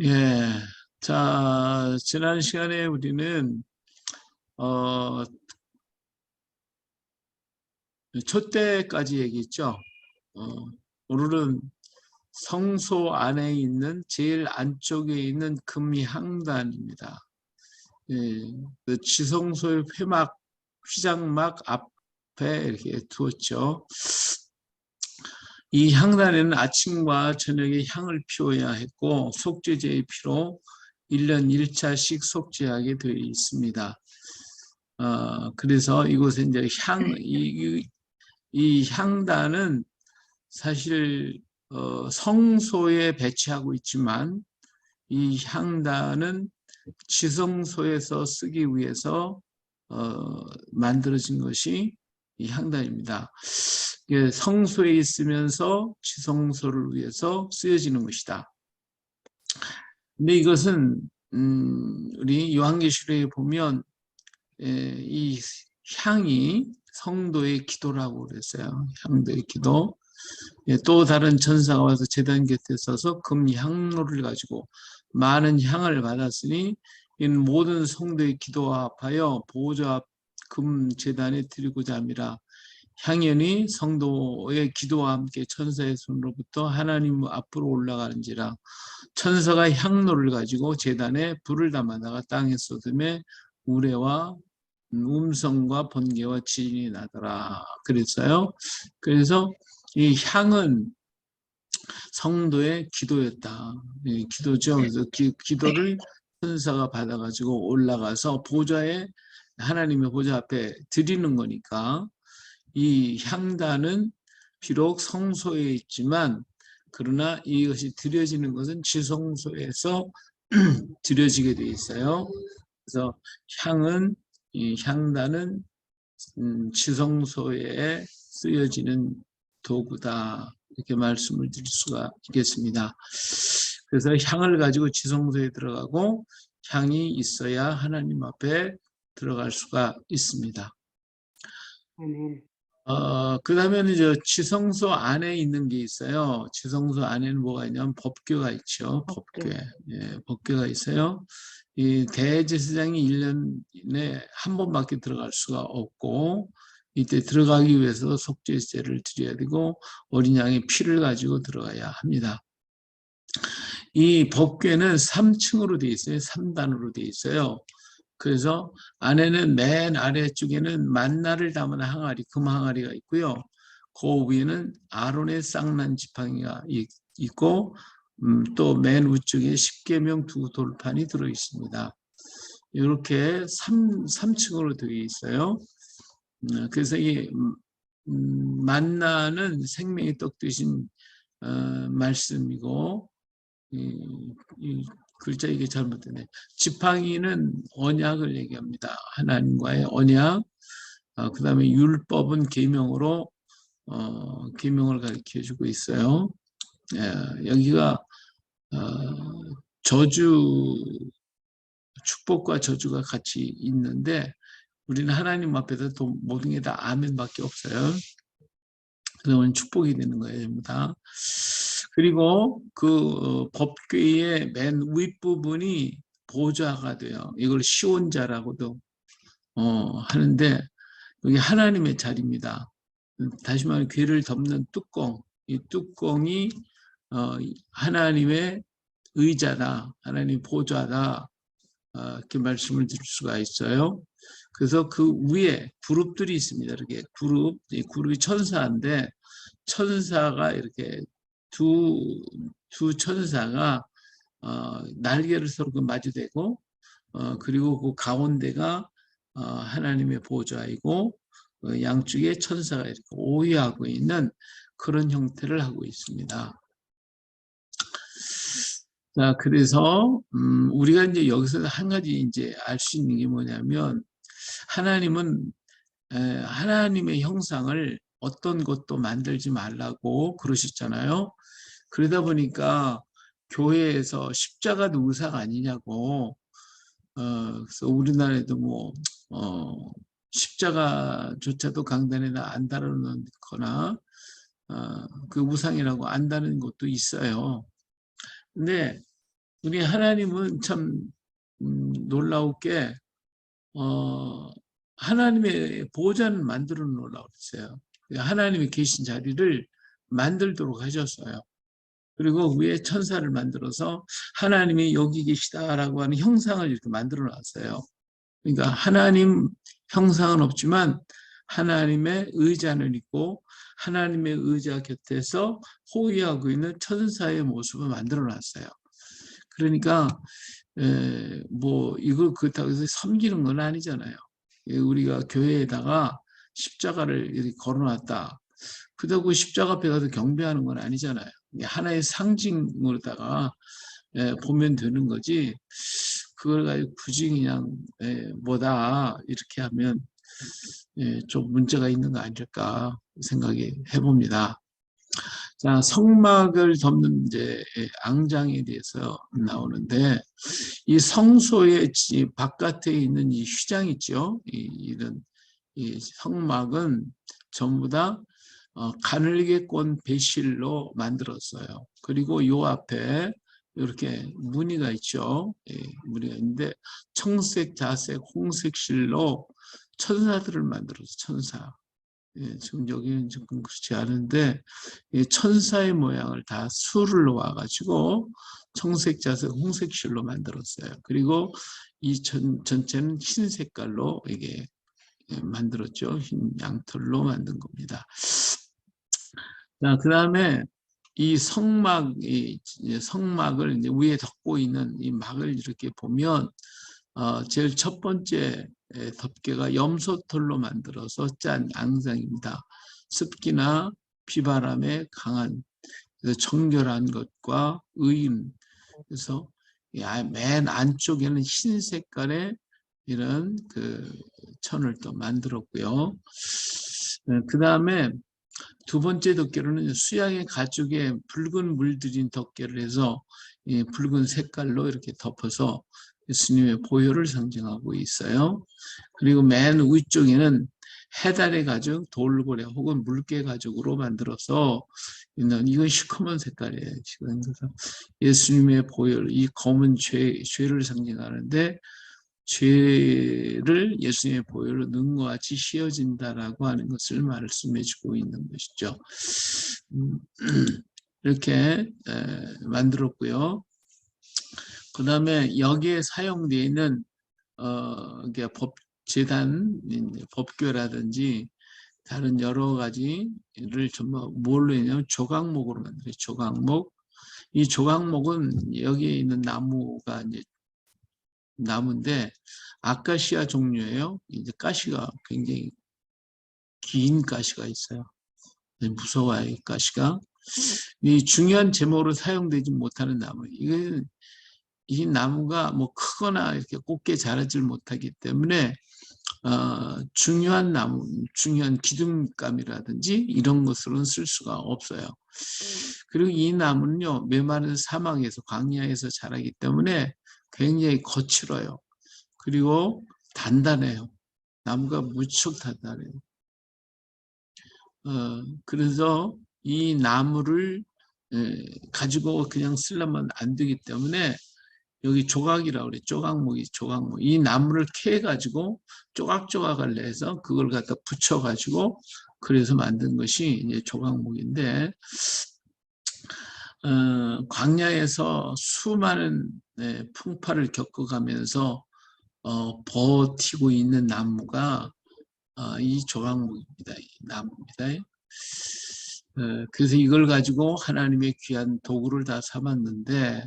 예. 자, 지난 시간에 우리는, 어, 촛대까지 얘기했죠. 오늘은 성소 안에 있는 제일 안쪽에 있는 금향단입니다. 예, 그 지성소의 휘장막 앞에 이렇게 두었죠. 이 향단에는 아침과 저녁에 향을 피워야 했고, 속죄제의 피로 1년 1차씩 속죄하게 되어 있습니다. 그래서 이곳에 이제 이 향단은 사실 성소에 배치하고 있지만, 이 향단은 지성소에서 쓰기 위해서 만들어진 것이 이 향단입니다. 성소에 있으면서 지성소를 위해서 쓰여지는 것이다. 근데 이것은 우리 요한계시록에 보면 이 향이 성도의 기도라고 그랬어요. 향도의 기도. 또 다른 천사가 와서 제단 곁에 서서 금향로를 가지고 많은 향을 받았으니 이는 모든 성도의 기도와 합하여 보호자 앞 금 제단에 드리고자 함이라. 향연이 성도의 기도와 함께 천사의 손으로부터 하나님 앞으로 올라가는지라. 천사가 향로를 가지고 제단에 불을 담아다가 땅에 쏟음에 우레와 음성과 번개와 지진이 나더라 그랬어요. 그래서 이 향은 성도의 기도였다. 기도죠. 그래서 기도를 천사가 받아가지고 올라가서 하나님의 보좌 앞에 드리는 거니까, 이 향단은 비록 성소에 있지만 그러나 이것이 드려지는 것은 지성소에서 드려지게 돼 있어요. 그래서 이 향단은 지성소에 쓰여지는 도구다, 이렇게 말씀을 드릴 수가 있겠습니다. 그래서 향을 가지고 지성소에 들어가고 향이 있어야 하나님 앞에 들어갈 수가 있습니다. 그 다음에는 지성소 안에 있는 게 있어요. 지성소 안에는 뭐가 있냐면 법궤가 있죠. 법궤. 예, 법궤가 있어요. 이 대제사장이 1년에 한 번밖에 들어갈 수가 없고, 이때 들어가기 위해서 속죄제를 드려야 되고 어린 양의 피를 가지고 들어가야 합니다. 이 법궤는 3층으로 되어 있어요. 3단으로 되어 있어요. 그래서 안에는 맨 아래쪽에는 만나를 담은 항아리, 금 항아리가 있고요. 그 위에는 아론의 쌍난 지팡이가 있고, 또 맨 우측에 십계명 두 돌판이 들어 있습니다. 이렇게 3층으로 되어 있어요. 그래서 이 만나는 생명의 떡 되신 말씀이고, 이 글자 이게 잘못되네. 지팡이는 언약을 얘기합니다. 하나님과의 언약. 그 다음에 율법은 계명으로 계명을 가르쳐주고 있어요. 여기가 축복과 저주가 같이 있는데, 우리는 하나님 앞에서 또 모든 게 다 아멘밖에 없어요. 그러면 축복이 되는 거예요, 전부 다. 그리고 그 법궤의 맨 윗부분이 보좌가 돼요. 이걸 시온자라고도 하는데, 여기 하나님의 자리입니다. 다시 말하면 궤를 덮는 뚜껑, 이 뚜껑이 하나님의 의자다, 하나님 보좌다, 이렇게 말씀을 드릴 수가 있어요. 그래서 그 위에 그룹들이 있습니다. 이렇게 이 그룹이 천사인데, 천사가 이렇게 두 천사가 날개를 서로 마주대고, 그리고 그 가운데가 하나님의 보좌이고, 양쪽에 천사가 이렇게 오휘하고 있는 그런 형태를 하고 있습니다. 자, 그래서 우리가 이제 여기서 한 가지 이제 알 수 있는 게 뭐냐면, 하나님은 하나님의 형상을 어떤 것도 만들지 말라고 그러셨잖아요. 그러다 보니까 교회에서 십자가도 의사가 아니냐고, 그래서 우리나라에도 십자가조차도 강단에다 안 달아놓거나 그 우상이라고 안 다는 것도 있어요. 근데 우리 하나님은 참 놀라우게 하나님의 보좌는 만들어 놓으라고 했어요. 하나님이 계신 자리를 만들도록 하셨어요. 그리고 위에 천사를 만들어서 하나님이 여기 계시다라고 하는 형상을 이렇게 만들어 놨어요. 그러니까 하나님 형상은 없지만 하나님의 의자는 있고 하나님의 의자 곁에서 호위하고 있는 천사의 모습을 만들어 놨어요. 그러니까 뭐 이걸 그렇다고 해서 섬기는 건 아니잖아요. 우리가 교회에다가 십자가를 이렇게 걸어놨다. 그렇다고 십자가 앞에 가서 경배하는 건 아니잖아요. 하나의 상징으로다가 보면 되는 거지. 그걸 가지고 굳이 그냥 뭐다 이렇게 하면 좀 문제가 있는 거 아닐까 생각해 봅니다. 자, 성막을 덮는 이제 앙장에 대해서 나오는데 이 성소의 바깥에 있는 이 휘장 있죠. 이런 이 성막은 전부 다 가늘게 꼰 배실로 만들었어요. 그리고 요 앞에 이렇게 무늬가 있죠. 무늬가 있는데 청색, 자색, 홍색 실로 천사들을 만들어서 천사. 지금 여기는 조금 그렇지 않은데 천사의 모양을 다 수를 놓아가지고 청색, 자색, 홍색 실로 만들었어요. 그리고 이 전체는 흰 색깔로 이게 만들었죠. 흰 양털로 만든 겁니다. 자, 그 다음에 이 성막을 이제 위에 덮고 있는 이 막을 이렇게 보면 제일 첫 번째 덮개가 염소털로 만들어서 짠 앙상입니다. 습기나 비바람에 강한 정결한 것과 의임. 그래서 맨 안쪽에는 흰 색깔의 이런 그 천을 또 만들었고요. 그 다음에 두 번째 덮개로는 수양의 가죽에 붉은 물들인 덮개를 해서 붉은 색깔로 이렇게 덮어서 예수님의 보혈을 상징하고 있어요. 그리고 맨 위쪽에는 해달의 가죽, 돌고래 혹은 물개 가죽으로 만들어서 이건 시커먼 색깔이에요. 그래서 예수님의 보혈, 이 검은 죄를 상징하는데 죄를 예수님의 보혈로 능과 같이 씌어진다라고 하는 것을 말씀해주고 있는 것이죠. 이렇게 만들었고요. 그 다음에 여기에 사용되어 있는 재단, 법궤라든지 다른 여러 가지를 전부 뭘로 했냐면 조각목으로 만들어요. 조각목. 이 조각목은 여기에 있는 나무가 이제 나무인데 아카시아 종류예요. 이제 가시가 굉장히 긴 가시가 있어요. 무서워요, 이 가시가. 이 중요한 제목으로 사용되지 못하는 나무. 이 나무가 뭐 크거나 이렇게 곱게 자라질 못하기 때문에 중요한 나무, 중요한 기둥감이라든지 이런 것으로는 쓸 수가 없어요. 그리고 이 나무는요, 메마른 사막에서 광야에서 자라기 때문에 굉장히 거칠어요. 그리고 단단해요. 나무가 무척 단단해요. 그래서 이 나무를 가지고 그냥 쓰려면 안 되기 때문에 여기 조각이라고 그래. 조각목이 조각목. 이 나무를 캐가지고 조각조각을 내서 그걸 갖다 붙여가지고 그래서 만든 것이 이제 조각목인데 광야에서 수많은 풍파를 겪어가면서 버티고 있는 나무가 이 조각목입니다. 이 나무입니다. 그래서 이걸 가지고 하나님의 귀한 도구를 다 삼았는데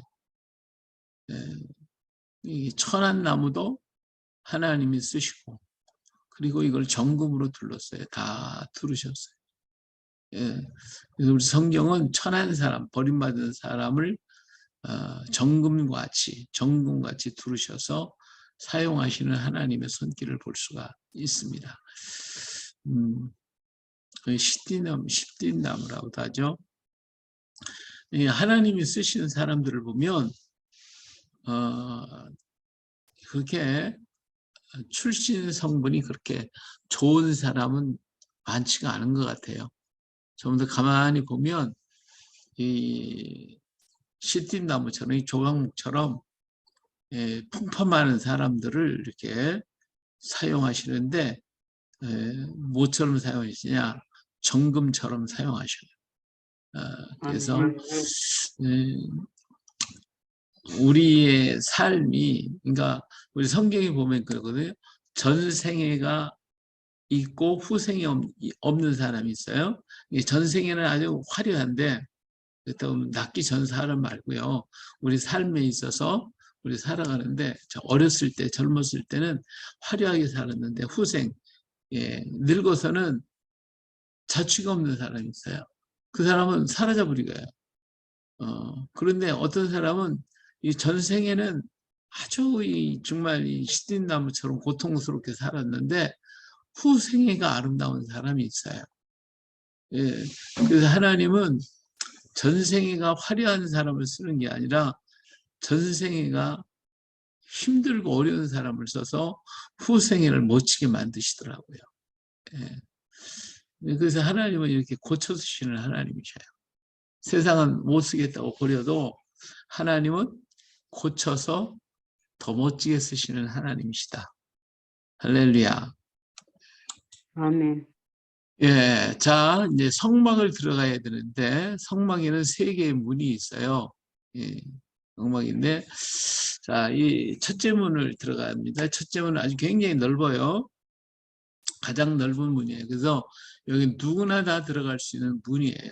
이 천한 나무도 하나님이 쓰시고 그리고 이걸 정금으로 둘렀어요. 다 두르셨어요. 그래서 우리 성경은 천한 사람, 버림받은 사람을 정금같이 두르셔서 사용하시는 하나님의 손길을 볼 수가 있습니다. 십딘나무라고도 하죠. 하나님이 쓰시는 사람들을 보면 그렇게 출신 성분이 그렇게 좋은 사람은 많지가 않은 것 같아요. 좀 더 가만히 보면 이 시띠나무처럼 이 조각목처럼 풍파많은 사람들을 이렇게 사용하시는데 뭐처럼 사용하시냐? 정금처럼 사용하셔요. 그래서 아멘. 우리의 삶이, 그러니까 우리 성경에 보면 그러거든요. 전생애가 있고 후생이 없는 사람이 있어요. 전생에는 아주 화려한데 낫기 전 사람 말고요. 우리 삶에 있어서 우리 살아가는데 어렸을 때 젊었을 때는 화려하게 살았는데 후생 늙어서는 자취가 없는 사람이 있어요. 그 사람은 사라져 버리고요. 그런데 어떤 사람은 이 전생에는 아주 정말 이 시딘나무처럼 고통스럽게 살았는데 후생애가 아름다운 사람이 있어요. 예, 그래서 하나님은 전생애가 화려한 사람을 쓰는 게 아니라 전생애가 힘들고 어려운 사람을 써서 후생애를 멋지게 만드시더라고요. 예. 그래서 하나님은 이렇게 고쳐 쓰시는 하나님이셔요. 세상은 못 쓰겠다고 버려도 하나님은 고쳐서 더 멋지게 쓰시는 하나님이시다. 할렐루야. 아멘. 예, 자, 이제 성막을 들어가야 되는데, 성막에는 3개의 문이 있어요. 예, 성막인데, 자, 이 첫째 문을 들어갑니다. 첫째 문은 아주 굉장히 넓어요. 가장 넓은 문이에요. 그래서 여기 누구나 다 들어갈 수 있는 문이에요.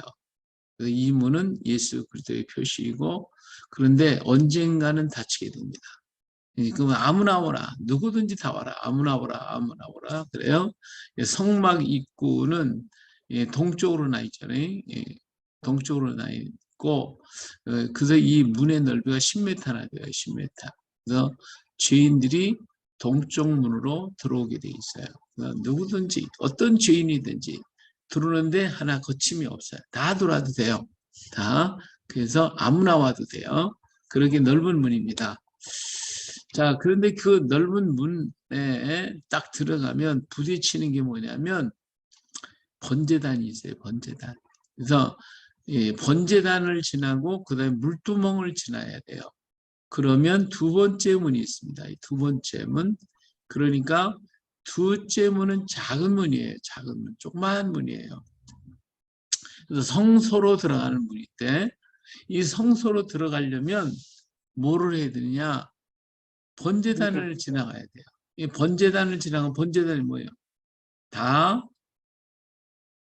그래서 이 문은 예수 그리스도의 표시이고, 그런데 언젠가는 닫히게 됩니다. 그러면 아무나 오라, 누구든지 다 와라, 아무나 오라, 아무나 오라. 그래요. 성막 입구는 동쪽으로 나 있잖아요. 동쪽으로 나 있고, 그래서 이 문의 넓이가 10m나 돼요. 10m. 그래서 죄인들이 동쪽 문으로 들어오게 돼 있어요. 누구든지 어떤 죄인이든지 들어오는데 하나 거침이 없어요. 다 들어와도 돼요. 다. 그래서 아무나 와도 돼요. 그렇게 넓은 문입니다. 자, 그런데 그 넓은 문에 딱 들어가면 부딪히는 게 뭐냐면 번제단이 있어요. 번제단. 그래서 번제단을 지나고 그다음에 물두멍을 지나야 돼요. 그러면 두 번째 문이 있습니다. 이 두 번째 문. 그러니까 둘째 문은 작은 문이에요. 작은 문. 조그마한 문이에요. 그래서 성소로 들어가는 문인데 이 성소로 들어가려면 뭐를 해야 되느냐? 번제단을 지나가야 돼요. 이 번제단을 지나가면 번제단이 뭐예요? 다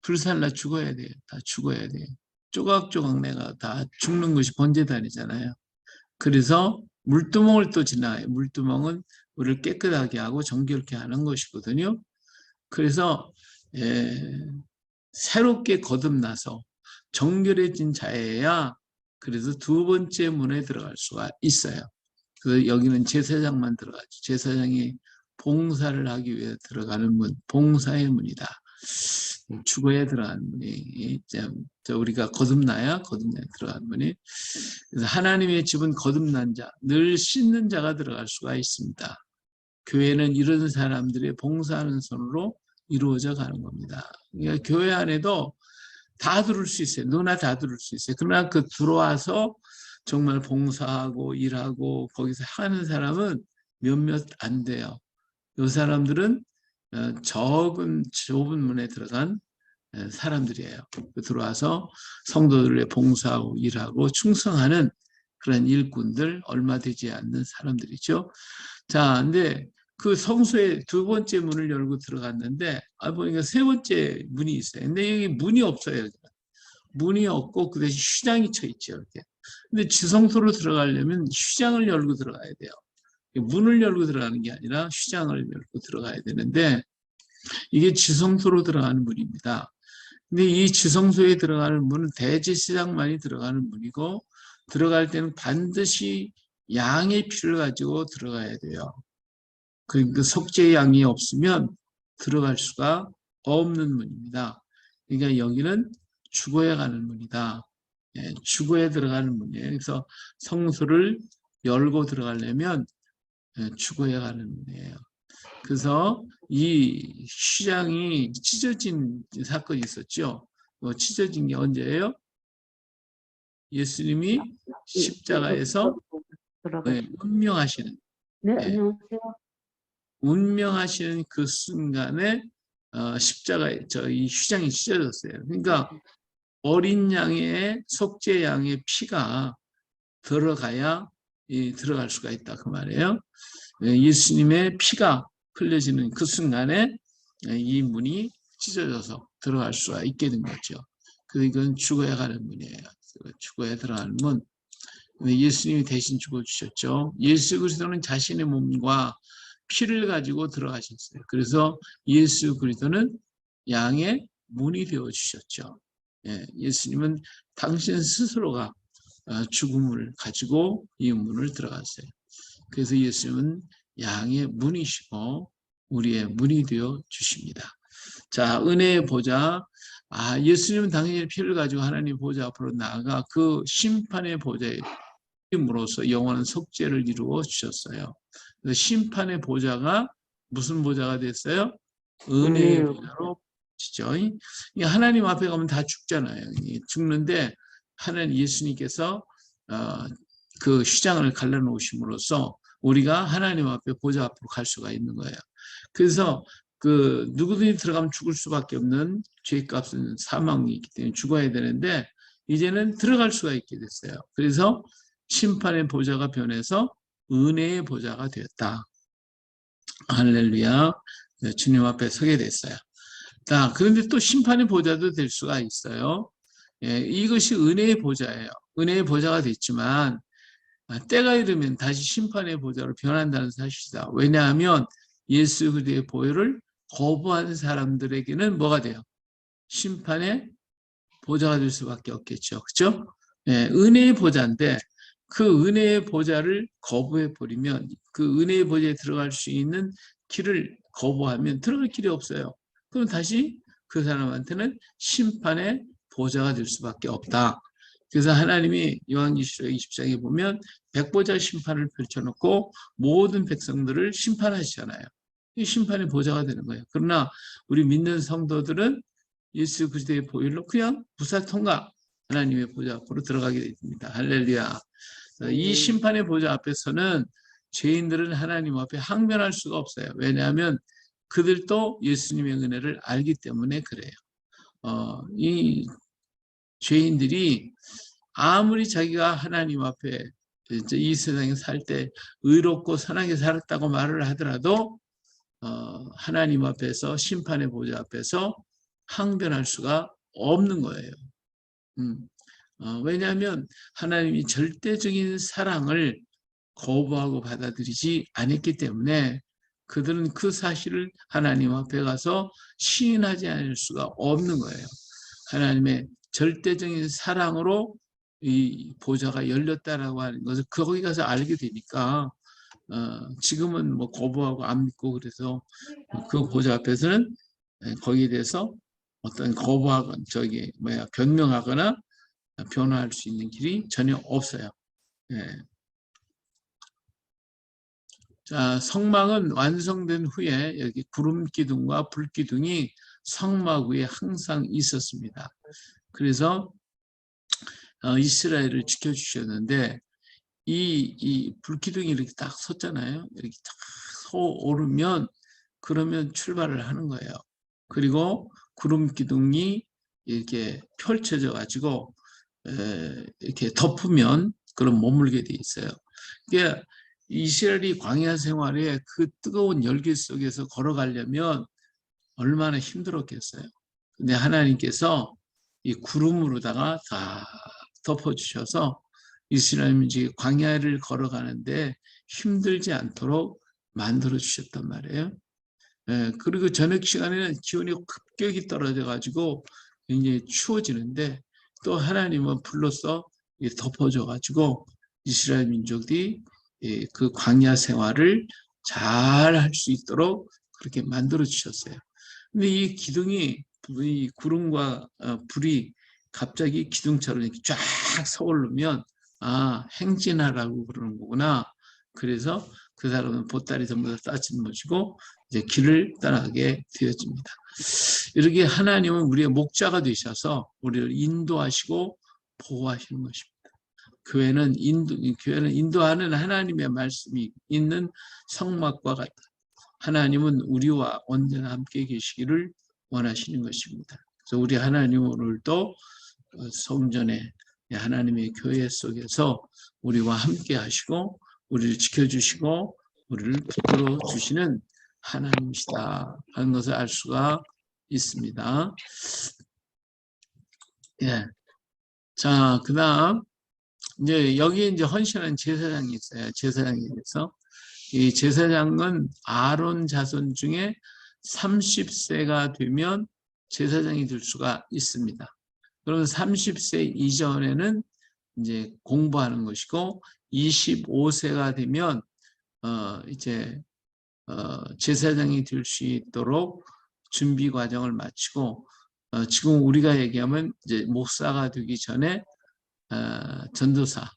불살라 죽어야 돼요. 다 죽어야 돼요. 조각조각 내가 다 죽는 것이 번제단이잖아요. 그래서 물두멍을 또 지나가요. 물두멍은 우리를 깨끗하게 하고 정결케 하는 것이거든요. 그래서 새롭게 거듭나서 정결해진 자여야 그래서 두 번째 문에 들어갈 수가 있어요. 그래서 여기는 제사장만 들어가죠. 제사장이 봉사를 하기 위해 들어가는 문, 봉사의 문이다. 죽어야 들어가는 문이, 우리가 거듭나야 들어가는 문이. 그래서 하나님의 집은 거듭난 자, 늘 씻는 자가 들어갈 수가 있습니다. 교회는 이런 사람들의 봉사하는 손으로 이루어져 가는 겁니다. 그러니까 교회 안에도 다 들을 수 있어요. 누구나 다 들을 수 있어요. 그러나 그 들어와서 정말 봉사하고 일하고 거기서 하는 사람은 몇몇 안 돼요. 이 사람들은 적은 좁은 문에 들어간 사람들이에요. 들어와서 성도들의 봉사하고 일하고 충성하는 그런 일꾼들, 얼마 되지 않는 사람들이죠. 자, 근데 그 성소의 두 번째 문을 열고 들어갔는데 보니까 세 번째 문이 있어요. 근데 여기 문이 없어요. 문이 없고 그 대신 휘장이 쳐 있죠. 이렇게. 근데 지성소로 들어가려면 휘장을 열고 들어가야 돼요. 문을 열고 들어가는 게 아니라 휘장을 열고 들어가야 되는데 이게 지성소로 들어가는 문입니다. 근데 이 지성소에 들어가는 문은 대제사장만이 들어가는 문이고 들어갈 때는 반드시 양의 피를 가지고 들어가야 돼요. 그 속죄 양이 없으면 들어갈 수가 없는 문입니다. 그러니까 여기는 죽어야 가는 문이다. 죽어야 들어가는 문이에요. 그래서 성소를 열고 들어가려면 죽어야 가는 문이에요. 그래서 이 휘장이 찢어진 사건이 있었죠. 찢어진 게 언제예요? 예수님이 십자가에서 운명하시는, 네, 예, 안녕하세요. 운명하시는 그 순간에 십자가에 이 휘장이 찢어졌어요. 그러니까 어린 양의 속죄 양의 피가 들어가야 들어갈 수가 있다 그 말이에요. 예수님의 피가 흘려지는 그 순간에 이 문이 찢어져서 들어갈 수가 있게 된 거죠. 그래서 이건 죽어야 가는 문이에요. 죽어야 들어가는 문. 예수님이 대신 죽어주셨죠. 예수 그리스도는 자신의 몸과 피를 가지고 들어가셨어요. 그래서 예수 그리스도는 양의 문이 되어주셨죠. 예수님은 당신 스스로가 죽음을 가지고 이 문을 들어갔어요. 그래서 예수님은 양의 문이시고 우리의 문이 되어 주십니다. 자, 은혜의 보좌. 예수님은 당신의 피를 가지고 하나님 보좌 앞으로 나아가 그 심판의 보좌에 힘으로써 영원한 속죄를 이루어 주셨어요. 심판의 보좌가 무슨 보좌가 됐어요? 은혜의 보좌로 지죠. 하나님 앞에 가면 다 죽잖아요. 죽는데 하나님 예수님께서 그 휘장을 갈라놓으심으로써 우리가 하나님 앞에 보좌 앞으로 갈 수가 있는 거예요. 그래서 그 누구든지 들어가면 죽을 수밖에 없는 죄값은 사망이기 때문에 죽어야 되는데 이제는 들어갈 수가 있게 됐어요. 그래서 심판의 보좌가 변해서 은혜의 보좌가 되었다. 할렐루야. 주님 앞에 서게 됐어요. 자, 그런데 또 심판의 보좌도 될 수가 있어요. 이것이 은혜의 보좌예요. 은혜의 보좌가 됐지만 때가 이르면 다시 심판의 보좌로 변한다는 사실이다. 왜냐하면 예수 그리스도의 보혈을 거부한 사람들에게는 뭐가 돼요? 심판의 보좌가 될 수밖에 없겠죠. 그렇죠? 은혜의 보좌인데 그 은혜의 보좌를 거부해 버리면 그 은혜의 보좌에 들어갈 수 있는 길을 거부하면 들어갈 길이 없어요. 그럼 다시 그 사람한테는 심판의 보좌가 될 수밖에 없다. 그래서 하나님이 요한계시록 20장에 보면 백보자 심판을 펼쳐놓고 모든 백성들을 심판하시잖아요. 이 심판의 보좌가 되는 거예요. 그러나 우리 믿는 성도들은 예수 그리스도의 보혈로 그냥 무사 통과, 하나님의 보좌 앞으로 들어가게 됩니다. 할렐루야. 이 심판의 보좌 앞에서는 죄인들은 하나님 앞에 항변할 수가 없어요. 왜냐하면 그들도 예수님의 은혜를 알기 때문에 그래요. 이 죄인들이 아무리 자기가 하나님 앞에 이 세상에 살 때 의롭고 선하게 살았다고 말을 하더라도 하나님 앞에서 심판의 보좌 앞에서 항변할 수가 없는 거예요. 왜냐하면 하나님이 절대적인 사랑을 거부하고 받아들이지 않았기 때문에 그들은 그 사실을 하나님 앞에 가서 시인하지 않을 수가 없는 거예요. 하나님의 절대적인 사랑으로 이 보좌가 열렸다라고 하는 것을 거기 가서 알게 되니까 지금은 뭐 거부하고 안 믿고 그래서 그 보좌 앞에서는 거기에 대해서 어떤 거부하거나 변명하거나 변화할 수 있는 길이 전혀 없어요. 자, 성막은 완성된 후에 여기 구름 기둥과 불 기둥이 성막 위에 항상 있었습니다. 그래서 이스라엘을 지켜주셨는데 이 불기둥이 이렇게 딱 섰잖아요. 이렇게 딱 오르면 그러면 출발을 하는 거예요. 그리고 구름 기둥이 이렇게 펼쳐져 가지고 이렇게 덮으면 그럼 머물게 돼 있어요. 이게 이스라엘이 광야 생활에 그 뜨거운 열기 속에서 걸어가려면 얼마나 힘들었겠어요. 근데 하나님께서 이 구름으로다가 다 덮어주셔서 이스라엘 민족이 광야를 걸어가는데 힘들지 않도록 만들어 주셨단 말이에요. 그리고 저녁 시간에는 기온이 급격히 떨어져 가지고 굉장히 추워지는데 또 하나님은 불로써 덮어줘 가지고 이스라엘 민족들이 그 광야 생활을 잘 할 수 있도록 그렇게 만들어 주셨어요. 근데 이 기둥이 이 구름과 불이 갑자기 기둥처럼 이렇게 쫙 서오르면 행진하라고 그러는 거구나. 그래서 그 사람은 보따리 전부 다 따집어지고 이제 길을 떠나게 되어집니다. 이렇게 하나님은 우리의 목자가 되셔서 우리를 인도하시고 보호하시는 것입니다. 교회는 인도하는 하나님의 말씀이 있는 성막과 같다. 하나님은 우리와 언제나 함께 계시기를 원하시는 것입니다. 그래서 우리 하나님은 오늘도 성전에 하나님의 교회 속에서 우리와 함께 하시고 우리를 지켜주시고 우리를 붙들어 주시는 하나님이시다 하는 것을 알 수가 있습니다. 예. 자, 그다음 이제 여기 이제 헌신하는 제사장이 있어요. 제사장에 대해서 이 제사장은 아론 자손 중에 30세가 되면 제사장이 될 수가 있습니다. 그러면 30세 이전에는 이제 공부하는 것이고 25세가 되면 이제 제사장이 될 수 있도록 준비 과정을 마치고 지금 우리가 얘기하면 이제 목사가 되기 전에 전도사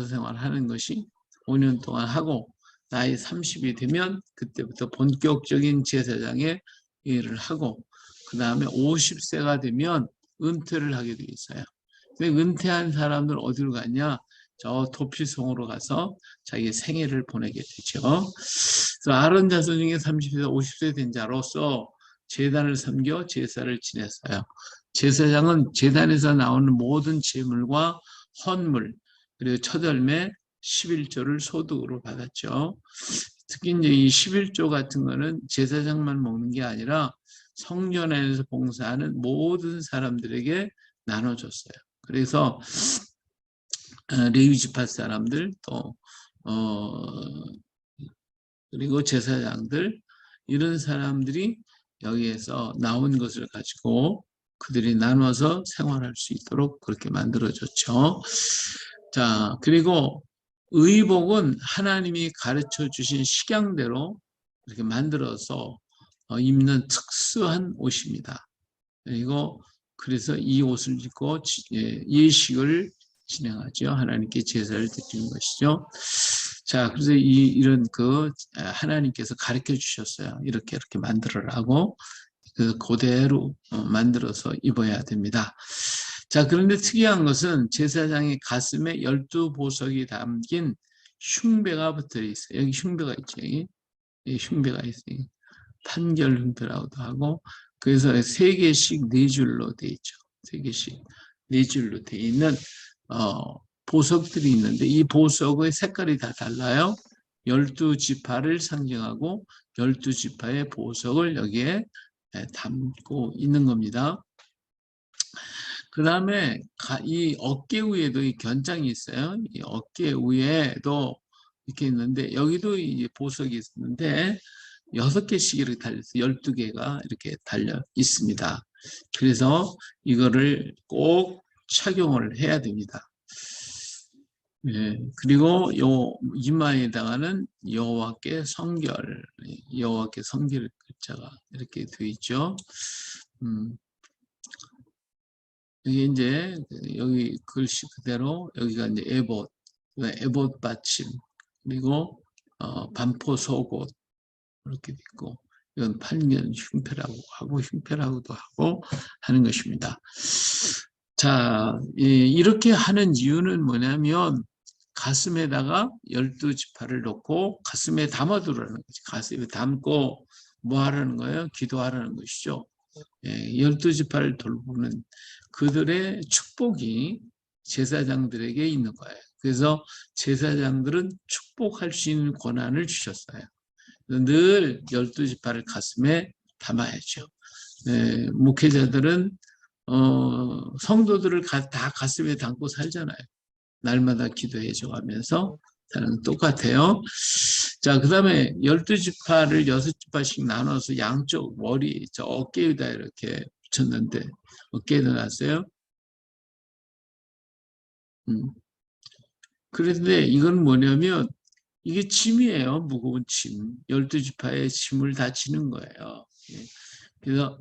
생활하는 것이 5년 동안 하고 나이 30이 되면 그때부터 본격적인 제사장의 일을 하고 그 다음에 50세가 되면 은퇴를 하게 되어 있어요. 근데 은퇴한 사람들 어디로 가냐? 저 도피성으로 가서 자기 생애를 보내게 되죠. 그래서 아론 자손 중에 30세에서 50세 된 자로서 제단을 섬겨 제사를 지냈어요. 제사장은 제단에서 나오는 모든 제물과 헌물 그리고 첫 열매 11조를 소득으로 받았죠. 특히 이제 이 11조 같은 거는 제사장만 먹는 게 아니라 성전 안에서 봉사하는 모든 사람들에게 나눠줬어요. 그래서 레위 지파 사람들 또 그리고 제사장들 이런 사람들이 여기에서 나온 것을 가지고 그들이 나눠서 생활할 수 있도록 그렇게 만들어졌죠. 자, 그리고 의복은 하나님이 가르쳐 주신 식양대로 이렇게 만들어서 입는 특수한 옷입니다. 그리고 그래서 이 옷을 입고 예식을 진행하죠. 하나님께 제사를 드리는 것이죠. 자, 그래서 이런 하나님께서 가르쳐 주셨어요. 이렇게 만들어라고 그대로 만들어서 입어야 됩니다. 자, 그런데 특이한 것은 제사장의 가슴에 12보석이 담긴 흉배가 붙어 있어요. 여기 흉배가 있죠. 이 흉배가 있어요. 판결 흉배라고도 하고 그래서 3개씩 4줄로 되어 있죠. 3개씩 4줄로 되어 있는 보석들이 있는데 이 보석의 색깔이 다 달라요. 12지파를 상징하고 12지파의 보석을 여기에 담고 있는 겁니다. 그 다음에 이 어깨 위에도 이 견장이 있어요. 이 어깨 위에도 이렇게 있는데 여기도 이제 보석이 있는데 6개씩 이렇게 달려서 12개가 이렇게 달려 있습니다. 그래서 이거를 꼭 착용을 해야 됩니다. 예, 그리고 요 이마에다가는 여호와께 성결, 여호와께 성결 글자가 이렇게 되어 있죠. 이게 이제 여기 글씨 그대로 여기가 이제 에봇 받침 그리고 반포 속옷 이렇게 있고 이건 팔면 흉패라고 하고 흉패라고도 하고 하는 것입니다. 자, 이렇게 하는 이유는 뭐냐면 가슴에다가 12지파를 놓고 가슴에 담아두라는 거지. 가슴에 담고 뭐 하라는 거예요? 기도하라는 것이죠. 12지파를 돌보는 그들의 축복이 제사장들에게 있는 거예요. 그래서 제사장들은 축복할 수 있는 권한을 주셨어요. 늘 12지파를 가슴에 담아야죠. 목회자들은 성도들을 다 가슴에 담고 살잖아요. 날마다 기도해줘 하면서 사는 똑같아요. 자, 그 다음에 12지파를 6지파씩 나눠서 양쪽 머리, 저 어깨에다 이렇게 붙였는데, 어깨에 넣어놨어요. 그런데 이건 뭐냐면, 이게 짐이에요. 무거운 짐. 12지파의 짐을 다 지는 거예요. 그래서,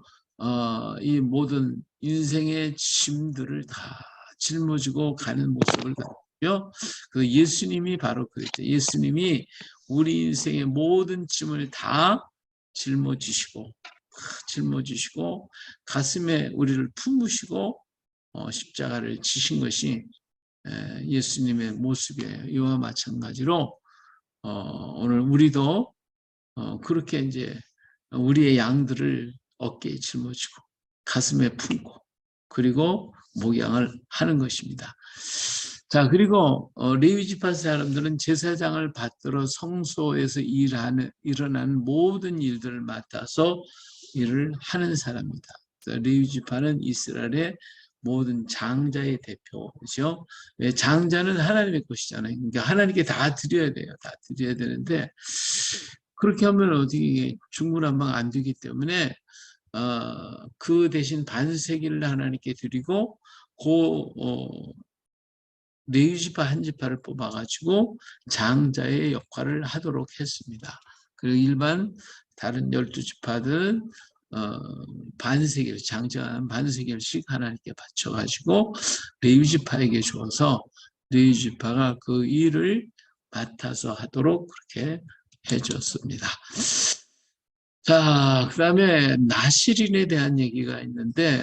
이 모든 인생의 짐들을 다 짊어지고 가는 모습을 그 예수님이 바로 그랬죠. 예수님이 우리 인생의 모든 짐을 다 짊어지시고 가슴에 우리를 품으시고 십자가를 지신 것이 예수님의 모습이에요. 이와 마찬가지로 오늘 우리도 그렇게 이제 우리의 양들을 어깨에 짊어지고 가슴에 품고 그리고 목양을 하는 것입니다. 자, 그리고 레위지파 사람들은 제사장을 받들어 성소에서 일어나는 모든 일들을 맡아서 일을 하는 사람입니다. 레위지파는 이스라엘의 모든 장자의 대표죠. 장자는 하나님의 것이잖아요. 그러니까 하나님께 다 드려야 돼요. 다 드려야 되는데 그렇게 하면 어디 중구난방 안 되기 때문에 그 대신 반세기를 하나님께 드리고 레위지파 한 지파를 뽑아가지고 장자의 역할을 하도록 했습니다. 그리고 일반 다른 12지파들은 반세기를 장자는 반세기씩 하나님께 바쳐가지고 레위지파에게 주어서 레위지파가 그 일을 맡아서 하도록 그렇게 해줬습니다. 자, 그 다음에 나실인에 대한 얘기가 있는데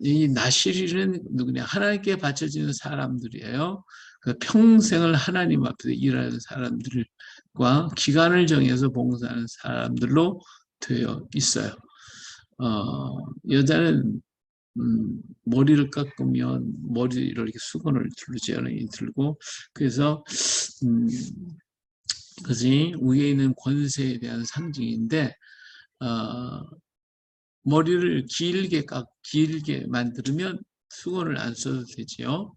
이 나실인은 누구냐? 하나님께 바쳐지는 사람들이에요. 그 평생을 하나님 앞에서 일하는 사람들과 기간을 정해서 봉사하는 사람들로 되어 있어요. 여자는 머리를 깎으면 머리를 이렇게 수건을 들고 그래서 그것이 위에 있는 권세에 대한 상징인데 머리를 길게 만들면 수건을 안 써도 되지요.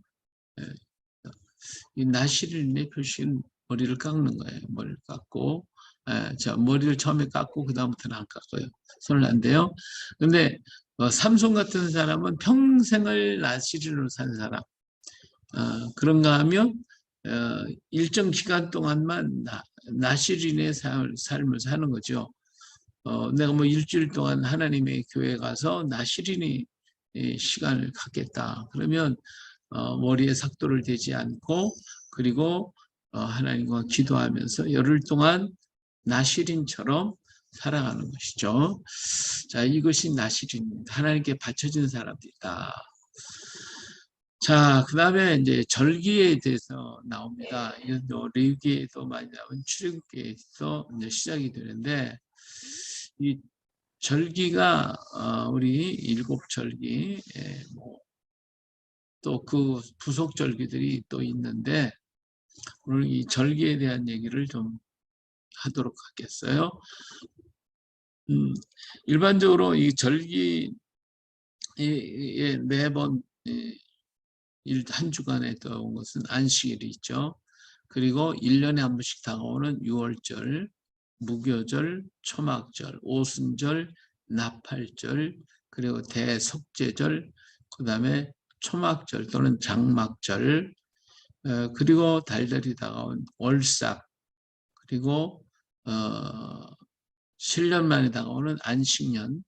이 나실인의 표시는 머리를 깎는 거예요. 머리를 깎고, 자, 머리를 처음에 깎고 그 다음부터는 안 깎아요. 손을 안 대요. 근데 삼손 같은 사람은 평생을 나실인으로 산 사람. 그런가 하면 일정 기간 동안만 나실인의 삶을 사는 거죠. 내가 뭐 일주일 동안 하나님의 교회에 가서 나실인의 시간을 갖겠다. 그러면 머리에 삭도를 대지 않고 그리고 하나님과 기도하면서 열흘 동안 나실인처럼 살아가는 것이죠. 자, 이것이 나실인입니다. 하나님께 바쳐진 사람들이다. 자, 그 다음에 이제 절기에 대해서 나옵니다. 이건 레위기에도 많이 나온 출애굽기에서 이제 시작이 되는데 이 절기가 우리 7절기 또 그 부속 절기들이 또 있는데 오늘 이 절기에 대한 얘기를 좀 하도록 하겠어요. 일반적으로 이 절기 매번 한 주간에 떠온 것은 안식일이 있죠. 그리고 1년에 한 번씩 다가오는 6월절, 무교절, 초막절, 오순절, 나팔절, 그리고 대속죄절, 그 다음에 초막절 또는 장막절, 그리고 달달이 다가온 월삭, 그리고 7년 만에 다가오는 안식년,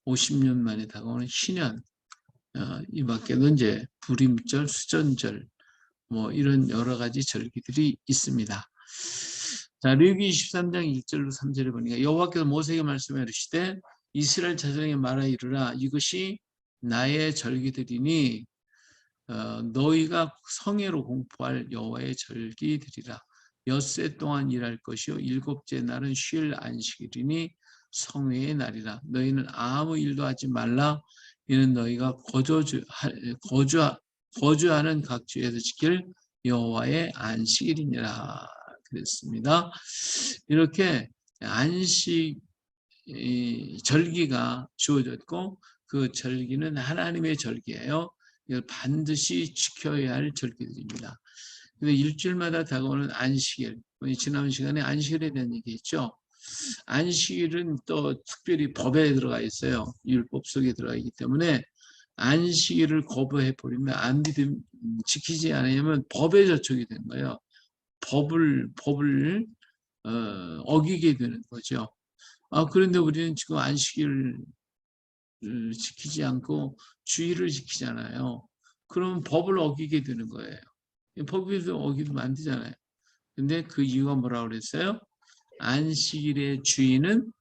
50년 만에 다가오는 신년, 이 밖에도 이제 불임절, 수전절, 뭐 이런 여러 가지 절기들이 있습니다. 자, 레위기 23장 1절로 3절에 보니까 여호와께서 모세에게 말씀해 이르시되 이스라엘 자손에게 말하 이르라 이것이 나의 절기들이니 너희가 성회로 공포할 여호와의 절기들이라. 엿새 동안 일할 것이요 일곱째 날은 쉴 안식일이니 성회의 날이라. 너희는 아무 일도 하지 말라. 이는 너희가 거주하는 각 지에서 지킬 여호와의 안식일이니라 그랬습니다. 이렇게 안식 절기가 주어졌고 그 절기는 하나님의 절기예요. 이걸 반드시 지켜야 할 절기들입니다. 근데 일주일마다 다가오는 안식일, 지난 시간에 안식일에 대한 얘기했죠. 안식일은 또 특별히 법에 들어가 있어요. 율법 속에 들어가 있기 때문에 안식일을 거부해 버리면 지키지 않으면 법에 저촉이 되는 거예요. 법을 어기게 되는 거죠. 그런데 우리는 지금 안식일을 지키지 않고 주일을 지키잖아요. 그러면 법을 어기게 되는 거예요. 법규도 오기도 만들잖아요. 근데 그 이유가 뭐라고 그랬어요? 안식일의 주인은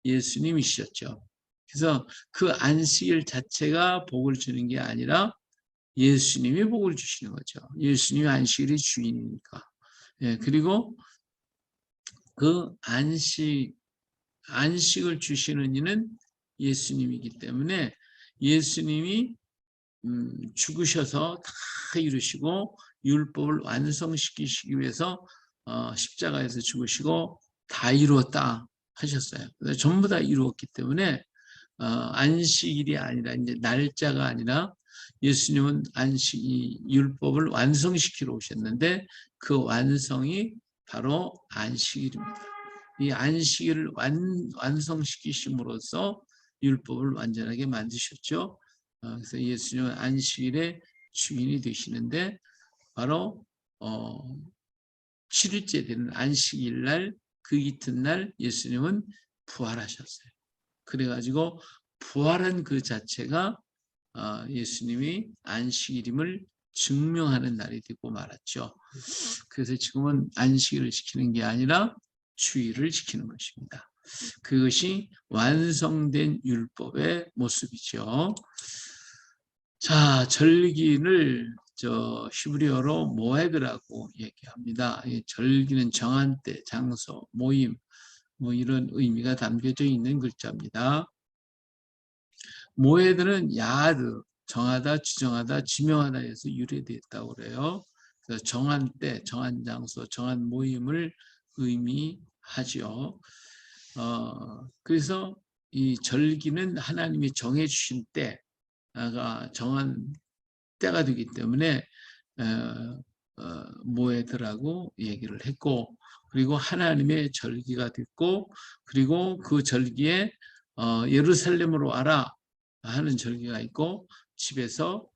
예수님이셨죠. 그래서 그 안식일 자체가 복을 주는 게 아니라 예수님이 복을 주시는 거죠. 예수님이 안식일의 주인이니까. 예, 그리고 그 안식을 주시는 이는 예수님이기 때문에 예수님이 죽으셔서 다 이루시고 율법을 완성시키시기 위해서 십자가에서 죽으시고 다 이루었다 하셨어요. 전부 다 이루었기 때문에 안식일이 아니라 이제 날짜가 아니라 예수님은 이 율법을 완성시키러 오셨는데 그 완성이 바로 안식일입니다. 이 안식일을 완성시키심으로써 율법을 완전하게 만드셨죠. 그래서 예수님은 안식일의 주인이 되시는데 바로 7일째 되는 안식일 날 그 이튿날 예수님은 부활하셨어요. 그래가지고 부활한 그 자체가 예수님이 안식일임을 증명하는 날이 되고 말았죠. 그래서 지금은 안식일을 지키는 게 아니라 주일을 지키는 것입니다. 그것이 완성된 율법의 모습이죠. 자, 절기를 히브리어로 모에드라고 얘기합니다. 절기는 정한 때, 장소, 모임, 뭐 이런 의미가 담겨져 있는 글자입니다. 모에드는 야드, 정하다, 지정하다, 지명하다 해서 유래되었다고 그래요. 그래서 정한 때, 정한 장소, 정한 모임을 의미하죠. 그래서 이 절기는 하나님이 정해주신 때가 정한 때가 되기 때문에 모에드라고 얘기를 했고, 그리고 하나님의 절기가 됐고, 그리고 그 절기에 예루살렘으로 와라 하는 절기가 있고, 집에서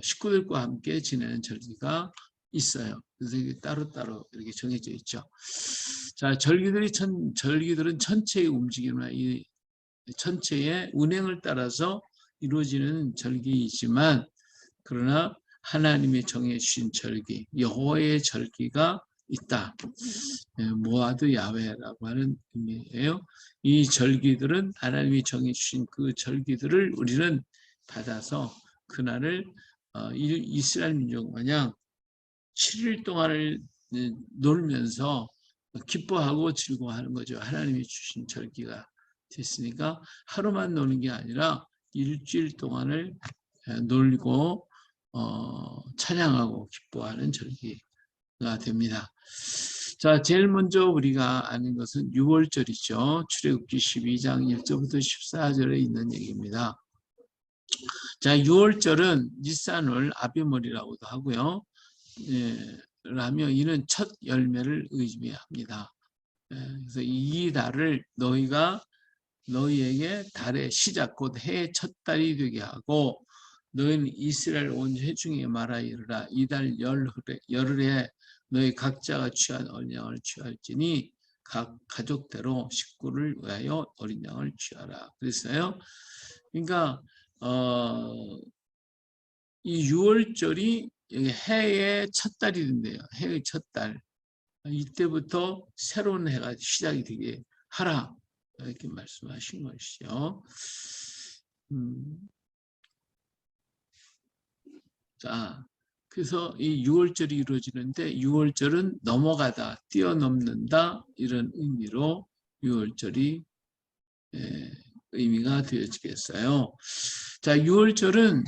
식구들과 함께 지내는 절기가 있어요. 그래서 이게 따로따로 이렇게 정해져 있죠. 자, 절기들은 천체의 움직임이나 이 천체의 운행을 따라서 이루어지는 절기이지만, 그러나 하나님이 정해주신 절기, 여호와의 절기가 있다. 모아드 야훼라고 하는 의미예요. 이 절기들은 하나님이 정해주신 그 절기들을 우리는 받아서 그날을 이스라엘 민족 마냥 7일 동안을 놀면서 기뻐하고 즐거워하는 거죠. 하나님이 주신 절기가 됐으니까 하루만 노는 게 아니라 일주일 동안을 놀고 찬양하고 기뻐하는 절기가 됩니다. 자, 제일 먼저 우리가 아는 것은 6월절이죠. 출애굽기 12장 1절부터 14절에 있는 얘기입니다. 자, 6월절은 니산월 아비몰이라고도 하고요. 라며 이는 첫 열매를 의미합니다. 그래서 이 달을 너희에게 달의 시작 곧 해의 첫 달이 되게 하고 너희는 이스라엘 온 회중에 말하 이르라 이 달 열흘에 너희 각자가 취한 어린 양을 취할지니 각 가족대로 식구를 위하여 어린 양을 취하라 그랬어요. 그러니까 이 6월절이 해의 첫 달이 된대요. 해의 첫 달. 이때부터 새로운 해가 시작이 되게 하라 이렇게 말씀하신 것이죠. 자, 그래서 이 6월절이 이루어지는데 6월절은 넘어가다, 뛰어넘는다 이런 의미로 6월절이 의미가 되어지겠어요. 자, 6월절은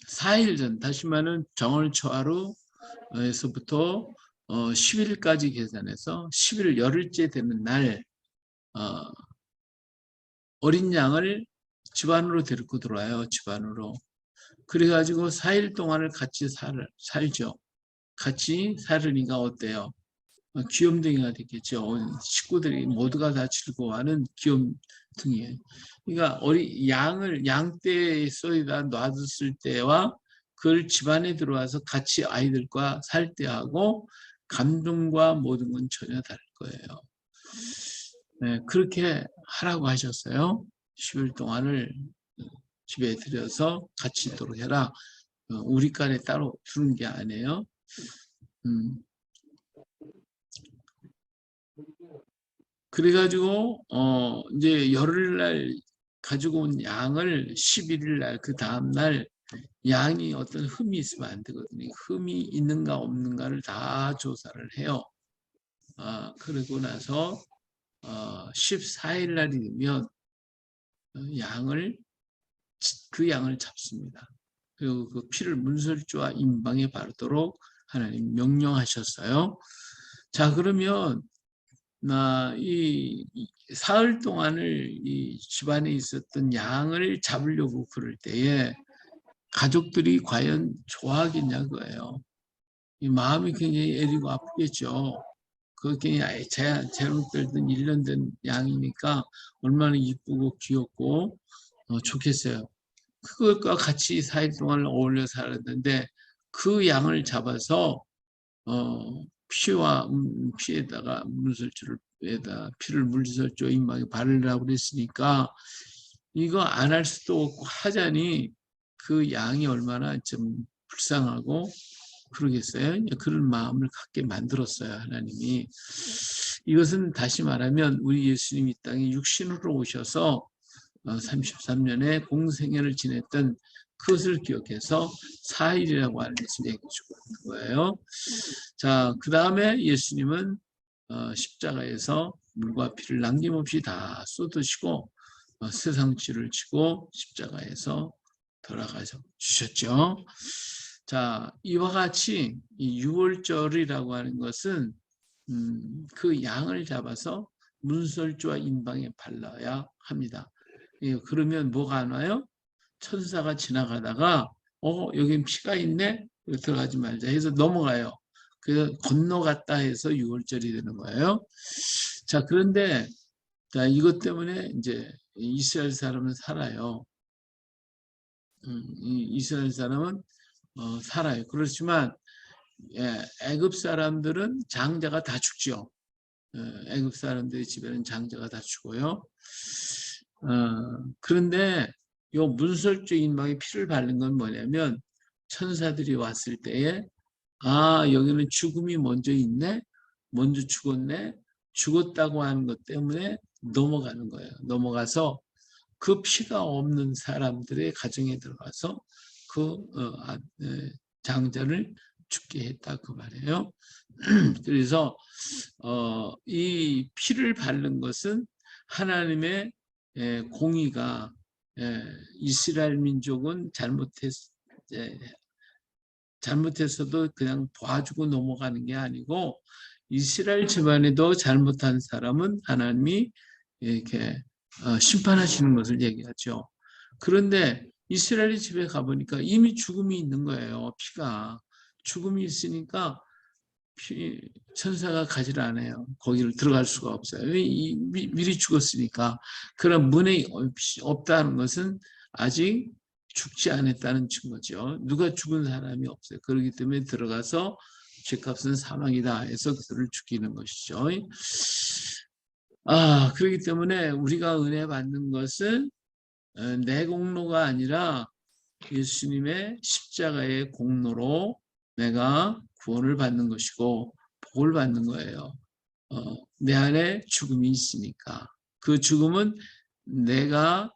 4일 전, 다시 말하면 정월 초하루에서부터 10일까지 계산해서 10일 열흘째 되는 날 어린 양을 집안으로 데리고 들어와요. 집안으로. 그래가지고 4일 동안을 같이 살죠. 같이 살으니까 어때요? 귀염둥이가 됐겠죠. 식구들이 모두가 다 즐거워하는 귀염둥이에요. 그러니까 양떼에 쏘이다 놔뒀을 때와 그걸 집안에 들어와서 같이 아이들과 살 때하고 감동과 모든 건 전혀 다를 거예요. 네, 그렇게 하라고 하셨어요. 10일 동안을 집에 들여서 같이 있도록 해라. 우리 간에 따로 두는 게 아니에요. 그래가지고 이제 열흘날 가지고 온 양을 11일 날 그 다음날 양이 어떤 흠이 있으면 안 되거든요. 흠이 있는가 없는가를 다 조사를 해요. 그러고 나서 14일 날이 되면 그 양을 잡습니다. 그리고 그 피를 문설주와 임방에 바르도록 하나님 명령하셨어요. 자, 그러면 이 사흘 동안을 이 집안에 있었던 양을 잡으려고 그럴 때에 가족들이 과연 좋아하겠냐 그거예요. 이 마음이 굉장히 애리고 아프겠죠. 그게 재롱들든 1년 된 양이니까 얼마나 이쁘고 귀엽고 좋겠어요. 그것과 같이 4일 동안 어울려 살았는데 그 양을 잡아서 피에다가 문설주에다 피를 문설주 임막에 바르라고 그랬으니까 이거 안 할 수도 없고 하자니 그 양이 얼마나 좀 불쌍하고 그러겠어요. 그런 마음을 갖게 만들었어요, 하나님이. 이것은 다시 말하면 우리 예수님이 이 땅에 육신으로 오셔서 33년의 공생애를 지냈던 그것을 기억해서 4일이라고 하는 것을 얘기해 주고 있는 거예요. 자, 그 다음에 예수님은 십자가에서 물과 피를 남김없이 다 쏟으시고 세상치를 치고 십자가에서 돌아가 주셨죠. 자, 이와 같이 이 유월절이라고 하는 것은 그 양을 잡아서 문설주와 임방에 발라야 합니다. 그러면 뭐가 나요? 천사가 지나가다가 여긴 피가 있네? 들어가지 말자 해서 넘어가요. 그래서 건너갔다 해서 유월절이 되는 거예요. 자, 그런데 자, 이것 때문에 이제 이스라엘 사람은 살아요. 이스라엘 사람은 살아요. 그렇지만 애굽 사람들은 장자가 다 죽죠. 애굽 사람들의 집에는 장자가 다 죽어요. 그런데 요 문설주 임막에 피를 바른 건 뭐냐면 천사들이 왔을 때에 여기는 죽음이 먼저 있네, 먼저 죽었네, 죽었다고 하는 것 때문에 넘어가는 거예요. 넘어가서 그 피가 없는 사람들의 가정에 들어가서 그 장자를 죽게 했다 그 말이에요. 그래서 이 피를 바른 것은 하나님의 공의가 이스라엘 민족은 잘못했어도 그냥 봐주고 넘어가는 게 아니고 이스라엘 집안에도 잘못한 사람은 하나님이 이렇게 심판하시는 것을 얘기하죠. 그런데 이스라엘 집에 가보니까 이미 죽음이 있는 거예요. 피가. 죽음이 있으니까 천사가 가지를 않아요. 거기를 들어갈 수가 없어요. 미리 죽었으니까. 그런 문이 없다는 것은 아직 죽지 않았다는 증거죠. 누가 죽은 사람이 없어요. 그렇기 때문에 들어가서 죄값은 사망이다 해서 그들을 죽이는 것이죠. 그렇기 때문에 우리가 은혜 받는 것은 내 공로가 아니라 예수님의 십자가의 공로로 내가 구원을 받는 것이고 복을 받는 거예요. 내 안에 죽음이 있으니까. 그 죽음은 내가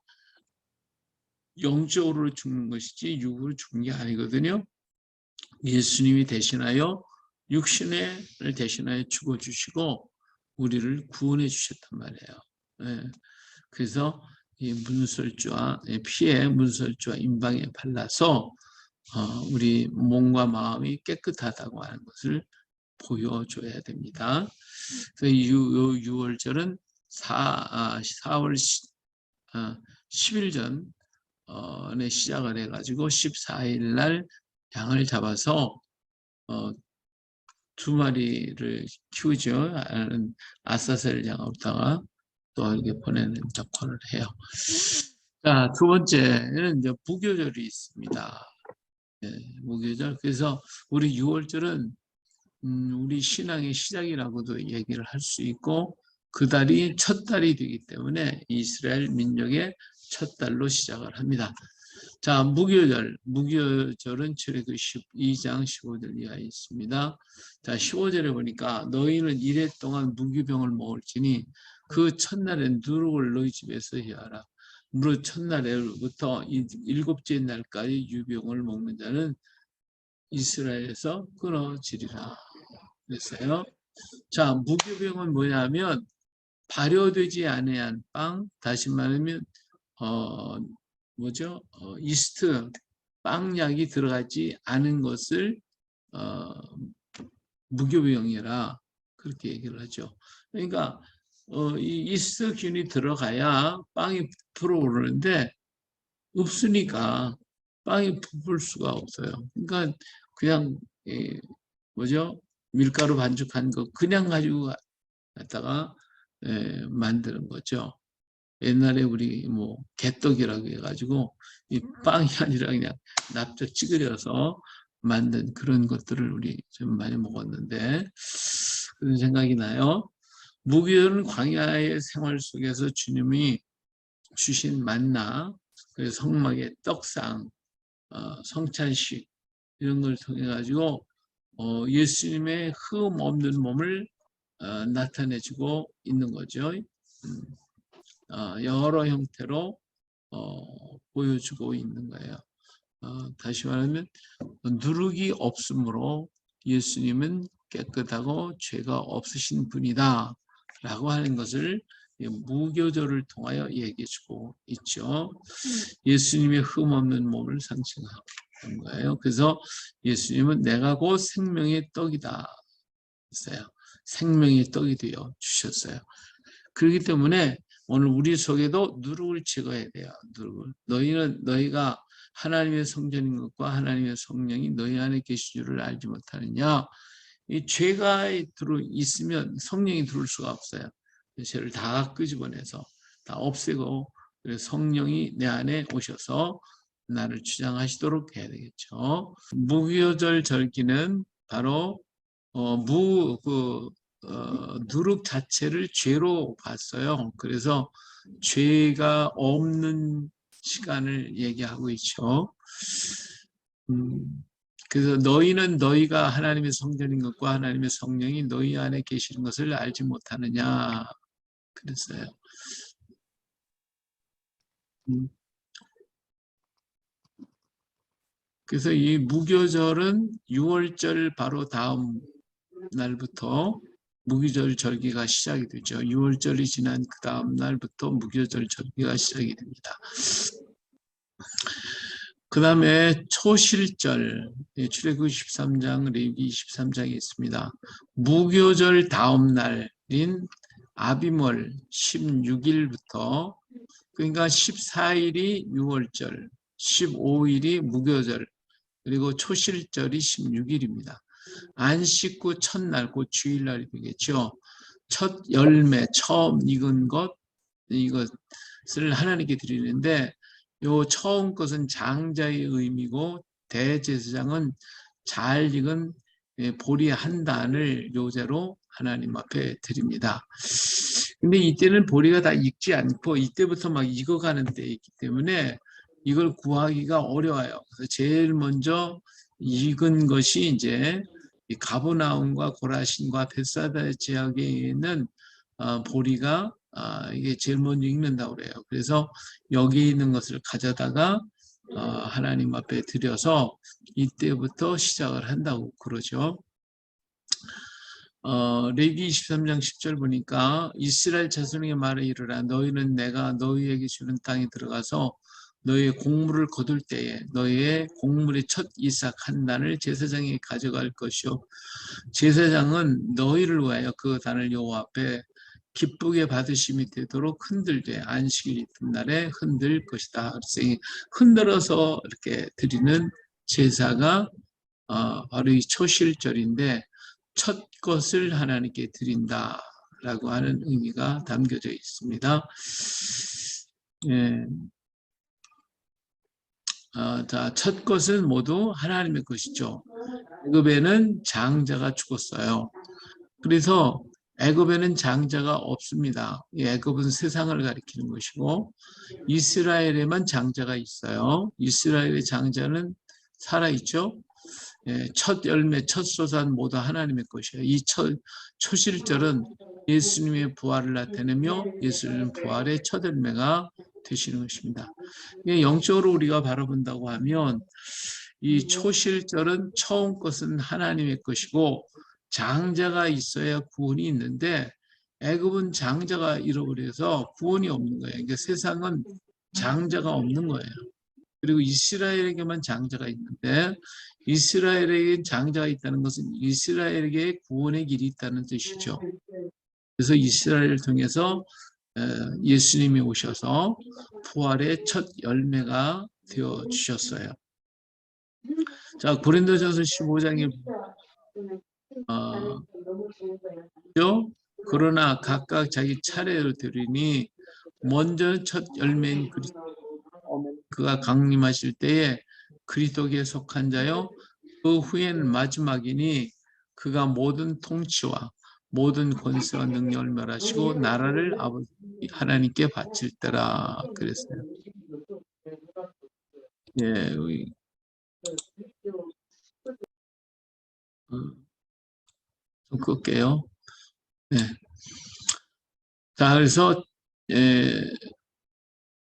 영적으로 죽는 것이지 육으로 죽는 게 아니거든요. 예수님이 대신하여 육신을 대신하여 죽어주시고 우리를 구원해 주셨단 말이에요. 그래서 이 문설주와 피에 문설주와 임방에 발라서 우리 몸과 마음이 깨끗하다고 하는 것을 보여줘야 됩니다. 그래서 유월절은 4월 10일 전에 시작을 해가지고 14일 날 양을 잡아서 2마리를 키우죠. 아사셀 양으로다가 또 이렇게 보내는 역할을 해요. 자, 두 번째는 이제 무교절이 있습니다. 무교절. 그래서 우리 유월절은 우리 신앙의 시작이라고도 얘기를 할 수 있고 그 달이 첫 달이 되기 때문에 이스라엘 민족의 첫 달로 시작을 합니다. 자, 무교절은 출애굽 12장 15절 이하에 있습니다. 자, 15절에 보니까 너희는 이래 동안 무교병을 먹을지니 그 첫날에 누룩을 너희 집에서 해하라. 무릇 첫날에부터 일곱째 날까지 유병을 먹는 자는 이스라엘에서 끊어지리라. 그랬어요. 자, 무교병은 뭐냐면 발효되지 아니한 빵, 다시 말하면 이스트, 빵약이 들어가지 않은 것을 무교병이라 그렇게 얘기를 하죠. 그러니까 이 이스트균이 들어가야 빵이 불어오르는데 없으니까 빵이 부풀 수가 없어요. 그러니까 그냥 밀가루 반죽한 거 그냥 가지고 갖다가 만드는 거죠. 옛날에 우리 개떡이라고 해가지고 이 빵이 아니라 그냥 납작 찌그려서 만든 그런 것들을 우리 좀 많이 먹었는데 그런 생각이 나요. 무교절은 광야의 생활 속에서 주님이 주신 만나, 그래서 성막의 떡상, 성찬식 이런 걸 통해 가지고 예수님의 흠 없는 몸을 나타내주고 있는 거죠. 여러 형태로 보여주고 있는 거예요. 다시 말하면 누룩이 없으므로 예수님은 깨끗하고 죄가 없으신 분이다 라고 하는 것을 무교절을 통하여 얘기해주고 있죠. 예수님의 흠없는 몸을 상징하는 거예요. 그래서 예수님은 내가 곧 생명의 떡이다 했어요. 생명의 떡이 되어 주셨어요. 그렇기 때문에 오늘 우리 속에도 누룩을 제거해야 돼요. 누룩을. 너희가 하나님의 성전인 것과 하나님의 성령이 너희 안에 계신 줄을 알지 못하느냐. 이 죄가 있으면 성령이 들어올 수가 없어요. 죄를 다 끄집어내서 다 없애고 성령이 내 안에 오셔서 나를 주장하시도록 해야 되겠죠. 무교절 절기는 바로 누룩 자체를 죄로 봤어요. 그래서 죄가 없는 시간을 얘기하고 있죠. 그래서 너희는 너희가 하나님의 성전인 것과 하나님의 성령이 너희 안에 계시는 것을 알지 못하느냐 그랬어요. 그래서 이 무교절은 6월절 바로 다음 날부터 무교절 절기가 시작이 되죠. 6월절이 지난 그 다음 날부터 무교절 절기가 시작이 됩니다. 그 다음에 초실절, 출애굽 13장, 레위기 23장에 있습니다. 무교절 다음 날인 아비몰 16일부터 그러니까 14일이 6월절, 15일이 무교절, 그리고 초실절이 16일입니다. 안식 후 첫날, 곧 주일날이 되겠죠. 첫 열매, 처음 익은 것, 이것을 하나님께 드리는데 요 처음 것은 장자의 의미고 대제사장은 잘 익은 보리 한 단을 요제로 하나님 앞에 드립니다. 근데 이때는 보리가 다 익지 않고 이때부터 막 익어가는 때이기 때문에 이걸 구하기가 어려워요. 그래서 제일 먼저 익은 것이 이제 가브나움과 고라신과 벳사다 지역에 있는 보리가 이게 제일 먼저 익는다고 그래요. 그래서 여기 있는 것을 가져다가 하나님 앞에 드려서 이때부터 시작을 한다고 그러죠. 레위기 23장 10절 보니까 이스라엘 자손에게 말해 이르라 너희는 내가 너희에게 주는 땅에 들어가서 너희의 곡물을 거둘 때에 너희의 곡물의 첫 이삭 한 단을 제사장이 가져갈 것이요 제사장은 너희를 위하여 그 단을 여호와 앞에 기쁘게 받으심이 되도록 흔들되 안식일 이튿날에 흔들 것이다. 그래서 흔들어서 이렇게 드리는 제사가 바로 이 초실절인데 첫 것을 하나님께 드린다라고 하는 의미가 담겨져 있습니다. 예. 자, 첫 것은 모두 하나님의 것이죠. 애굽에는 장자가 죽었어요. 그래서 애굽에는 장자가 없습니다. 이 애굽은 세상을 가리키는 것이고 이스라엘에만 장자가 있어요. 이스라엘의 장자는 살아있죠. 예, 첫 열매, 첫 소산 모두 하나님의 것이에요. 이 초실절은 예수님의 부활을 나타내며 예수님 부활의 첫 열매가 되시는 것입니다. 영적으로 우리가 바라본다고 하면 이 초실절은 처음 것은 하나님의 것이고 장자가 있어야 구원이 있는데 애굽은 장자가 잃어버려서 구원이 없는 거예요. 그러니까 세상은 장자가 없는 거예요. 그리고 이스라엘에게만 장자가 있는데 이스라엘에게 장자가 있다는 것은 이스라엘에게 구원의 길이 있다는 뜻이죠. 그래서 이스라엘을 통해서 예수님이 오셔서 부활의 첫 열매가 되어 주셨어요. 자, 고린도전서 15장에 그러나 각각 자기 차례로 되리니 먼저 첫 열매인 그가 강림하실 때에 그리스도께 속한 자요 그 후에는 마지막이니 그가 모든 통치와 모든 권세와 능력을 멸하시고 나라를 아버지 하나님께 바칠 때라 그랬어요. 예, 좀 끌게요. 네. 자, 그래서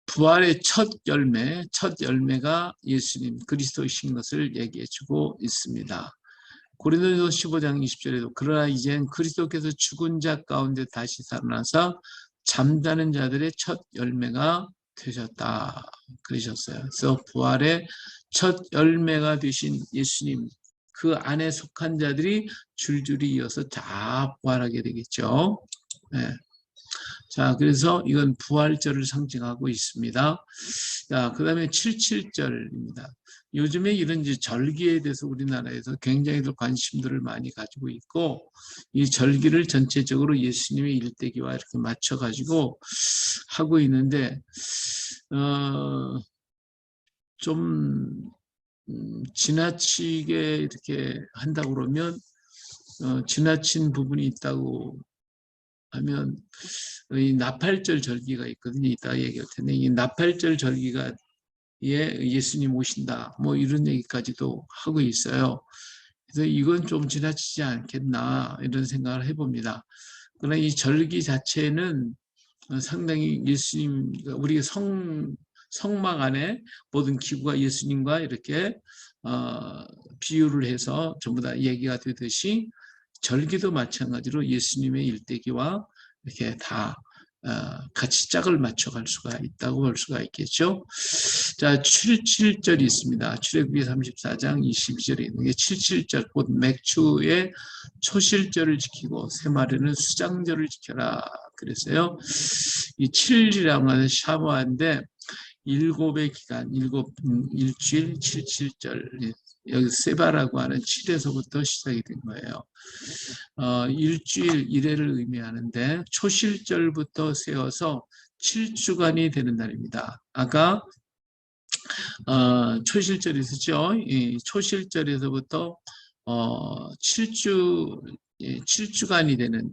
부활의 첫 열매가 예수님 그리스도이신 것을 얘기해주고 있습니다. 고린도전서 15장 20절에도 그러나 이젠 그리스도께서 죽은 자 가운데 다시 살아나서 잠자는 자들의 첫 열매가 되셨다 그러셨어요. 그래서 부활의 첫 열매가 되신 예수님 그 안에 속한 자들이 줄줄이 이어서 다 부활하게 되겠죠. 네. 자, 그래서 이건 부활절을 상징하고 있습니다. 자, 그 다음에 77절입니다. 요즘에 이런 이제 절기에 대해서 우리나라에서 굉장히 관심들을 많이 가지고 있고, 이 절기를 전체적으로 예수님의 일대기와 이렇게 맞춰가지고 하고 있는데, 좀, 지나치게 이렇게 한다고 그러면, 지나친 부분이 있다고 하면 이 나팔절 절기가 있거든요. 이따 얘기할 텐데 이 나팔절 절기가 예수님 오신다 뭐 이런 얘기까지도 하고 있어요. 그래서 이건 좀 지나치지 않겠나 이런 생각을 해봅니다. 그러나 이 절기 자체는 상당히 예수님 우리 성막 안에 모든 기구가 예수님과 이렇게 비유를 해서 전부 다 얘기가 되듯이 절기도 마찬가지로 예수님의 일대기와 이렇게 다 같이 짝을 맞춰갈 수가 있다고 볼 수가 있겠죠. 자, 77절이 있습니다. 출애굽기 34장 22절에 있는 게 77절, 곧 맥주의 초실절을 지키고 세 마리는 수장절을 지켜라 그랬어요. 이 7일이라고 하는 샤바인데 일곱의 기간, 일주일 77절, 여기 세바라고 하는 7에서부터 시작이 된 거예요. 일주일 1회를 의미하는데 초실절부터 세워서 7주간이 되는 날입니다. 아까 초실절이 있었죠. 이 초실절에서부터 7주간이 되는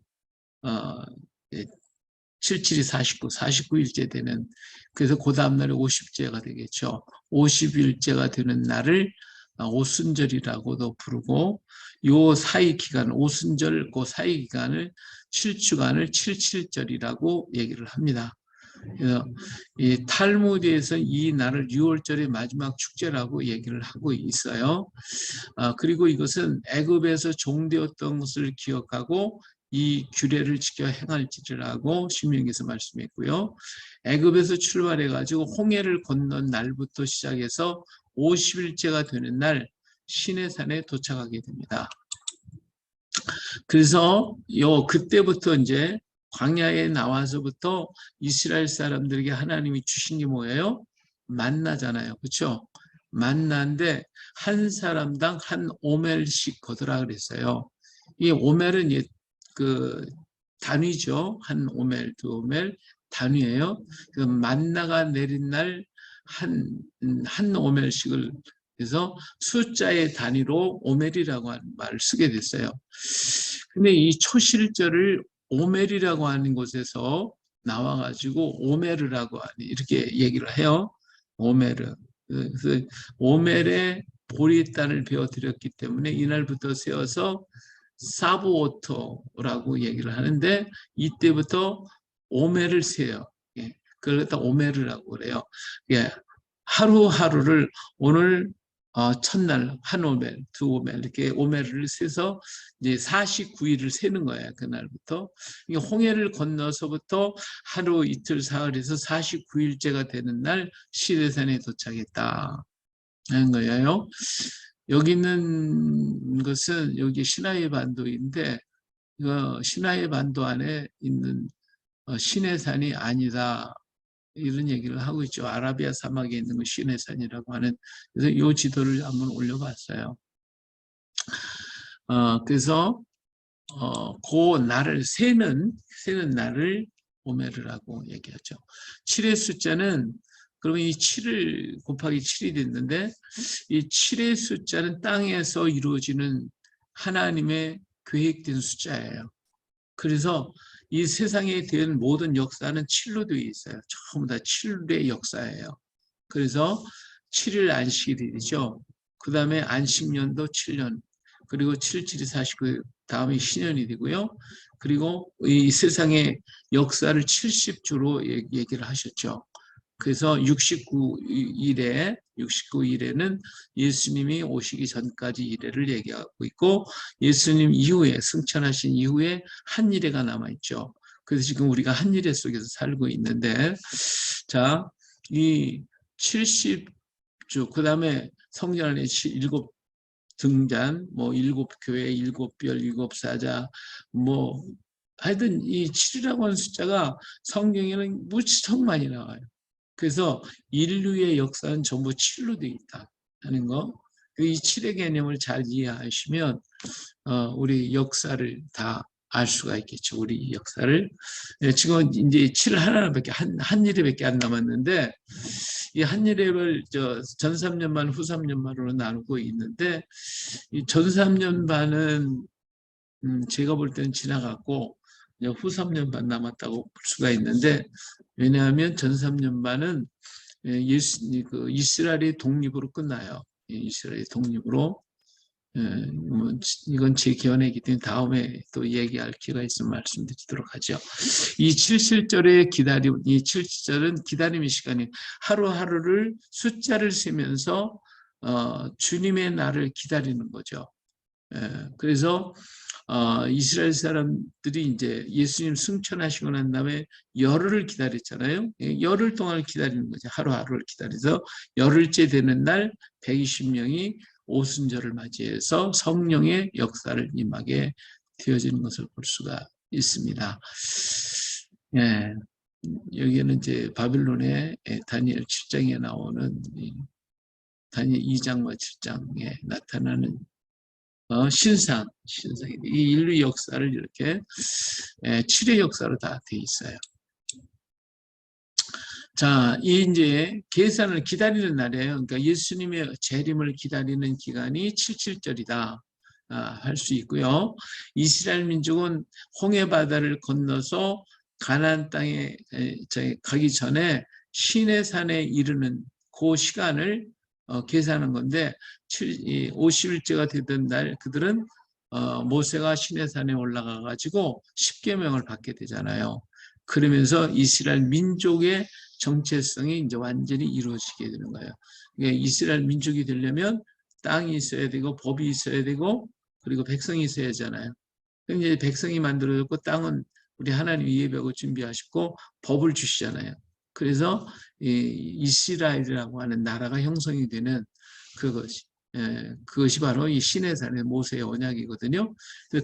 77이 49, 49일째 되는 그래서 그 다음날에 50제가 되겠죠. 50일째가 되는 날을 오순절이라고도 부르고 요 사이 기간 오순절 그 사이 기간을 7주간을 77절이라고 얘기를 합니다. 그래서 이 탈무드에서 이 날을 6월절의 마지막 축제라고 얘기를 하고 있어요. 그리고 이것은 애굽에서 종되었던 것을 기억하고 이 규례를 지켜 행할지라고 신명기에서 말씀했고요. 애굽에서 출발해 가지고 홍해를 건넌 날부터 시작해서 50일째가 되는 날 시내산에 도착하게 됩니다. 그래서 그때부터 이제 광야에 나와서부터 이스라엘 사람들에게 하나님이 주신 게 뭐예요? 만나잖아요. 그렇죠? 만나인데 한 사람당 한 오멜씩 거두라 그랬어요. 이 오멜은 그 단위죠. 한 오멜, 두 오멜 단위예요. 그 만나가 내린 날 한 오멜씩을 그래서 숫자의 단위로 오멜이라고 하는 말을 쓰게 됐어요. 근데 이 초실절을 오멜이라고 하는 곳에서 나와가지고 오메르라고 하니 이렇게 얘기를 해요. 오메르. 그래서 오멜의 보리단을 베어드렸기 때문에 이날부터 세워서 사부오토라고 얘기를 하는데 이때부터 오멜을 세요. 예, 그걸 갖다 오메르라고 그래요. 예, 하루하루를 오늘 첫날 한 오멜, 두 오멜 이렇게 오멜을 세서 이제 49일을 세는 거예요. 그날부터. 이게 홍해를 건너서부터 하루 이틀 사흘에서 49일째가 되는 날 시내산에 도착했다 하는 거예요. 여기 있는 것은 여기 시나이 반도인데 시나이 반도 안에 있는 시내산이 아니다. 이런 얘기를 하고 있죠. 아라비아 사막에 있는 거 시내산이라고 하는. 그래서 이 지도를 한번 올려봤어요. 그래서 그 날을 세는 날을 오메르라고 얘기하죠. 7의 숫자는 그러면 이 7을 곱하기 7이 됐는데 이 7의 숫자는 땅에서 이루어지는 하나님의 계획된 숫자예요. 그래서 이 세상에 대한 모든 역사는 7로 되어 있어요. 전부 다 7의 역사예요. 그래서 7일 안식일이죠. 그 다음에 안식년도 7년, 그리고 7, 7이 49, 다음에 신년이 되고요. 그리고 이 세상의 역사를 70주로 얘기를 하셨죠. 그래서 69일에는 예수님이 오시기 전까지 이래를 얘기하고 있고 예수님 이후에 승천하신 이후에 한일회가 남아있죠. 그래서 지금 우리가 한일회 속에서 살고 있는데 자, 이 70주 그 다음에 성전 안에 7 등잔, 뭐 7교회, 7별, 7사자, 뭐 하여튼 이 7이라고 하는 숫자가 성경에는 무척 많이 나와요. 그래서 인류의 역사는 전부 7로 되어 있다 하는 거. 이 7의 개념을 잘 이해하시면 우리 역사를 다 알 수가 있겠죠. 우리 역사를. 지금 이제 7 하나밖에 한 일회밖에 안 남았는데 이 한 일회를 전 3년반 후 3년반으로 나누고 있는데 이 전 3년반은 제가 볼 때는 지나갔고 후 3년반 남았다고 볼 수가 있는데 왜냐하면 전 3년반은 이스라엘의 독립으로 끝나요. 이스라엘의 독립으로. 이건 제 견해이기 때문에 다음에 또 얘기할 기회가 있으면 말씀드리도록 하죠. 이 7절의 기다림, 이 7절은 기다림의 시간이 하루하루를 숫자를 세면서 주님의 날을 기다리는 거죠. 그래서 이스라엘 사람들이 이제 예수님 승천하시고 난 다음에 열흘을 기다렸잖아요. 열흘 동안 기다리는 거죠. 하루하루를 기다려서 열흘째 되는 날 120명이 오순절을 맞이해서 성령의 역사를 임하게 되어지는 것을 볼 수가 있습니다. 예, 여기는 이제 바빌론의 다니엘 7장에 나오는 다니엘 2장과 7장에 나타나는 신상, 이 인류 역사를 이렇게 7의 역사로 다 돼 있어요. 자, 이제 계산을 기다리는 날이에요. 그러니까 예수님의 재림을 기다리는 기간이 77절이다 할 수 있고요. 이스라엘 민족은 홍해 바다를 건너서 가나안 땅에 가기 전에 시내산에 이르는 그 시간을 계산하는 건데 50일째가 되던 날 그들은 모세가 시내산에 올라가 가지고 십계명을 받게 되잖아요. 그러면서 이스라엘 민족의 정체성이 이제 완전히 이루어지게 되는 거예요. 그러니까 이스라엘 민족이 되려면 땅이 있어야 되고 법이 있어야 되고 그리고 백성이 있어야 하잖아요. 이제 백성이 만들어졌고 땅은 우리 하나님 예배하고 준비하시고 법을 주시잖아요. 그래서 이스라엘이라고 하는 나라가 형성이 되는 그것이 바로 이 시내산의 모세의 언약이거든요.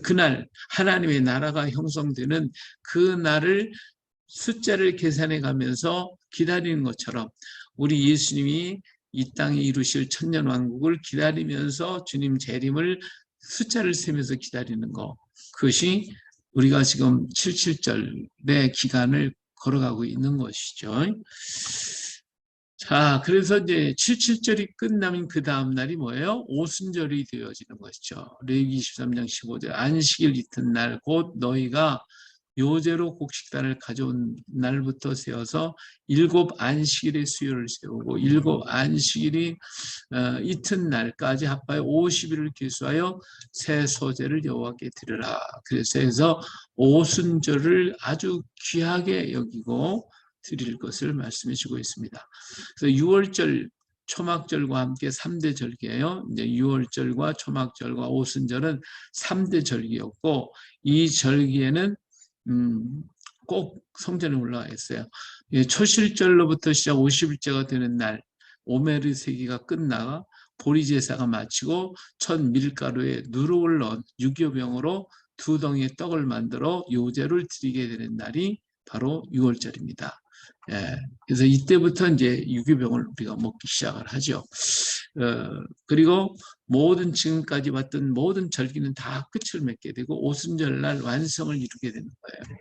그날 하나님의 나라가 형성되는 그 날을 숫자를 계산해 가면서 기다리는 것처럼 우리 예수님이 이 땅에 이루실 천년왕국을 기다리면서 주님 재림을 숫자를 세면서 기다리는 것, 그것이 우리가 지금 77절의 기간을 걸어가고 있는 것이죠. 자, 그래서 이제 77절이 끝나면 그 다음 날이 뭐예요? 오순절이 되어지는 것이죠. 레위기 23장 15절 안식일 이튿날 곧 너희가 요제로 곡식단을 가져온 날부터 세어서 7 안식일의 수요를 세우고 7 안식일이 이튿날까지 합하여 50일을 기수하여 새 소재를 여호와께 드리라. 그래서 해서 오순절을 아주 귀하게 여기고 드릴 것을 말씀해 주고 있습니다. 그래서 6월절 초막절과 함께 3대 절기예요. 이제 6월절과 초막절과 오순절은 3대 절기였고 이 절기에는 꼭 성전에 올라가 있어요. 초실절로부터 시작 50일째가 되는 날 오메르 세기가 끝나가 보리제사가 마치고 첫 밀가루에 누룩을 넣은 유교병으로 2덩이의 떡을 만들어 요제를 드리게 되는 날이 바로 6월절입니다. 예, 그래서 이때부터 이제 유교병을 우리가 먹기 시작을 하죠. 그리고 모든 지금까지 봤던 모든 절기는 다 끝을 맺게 되고 오순절날 완성을 이루게 되는 거예요.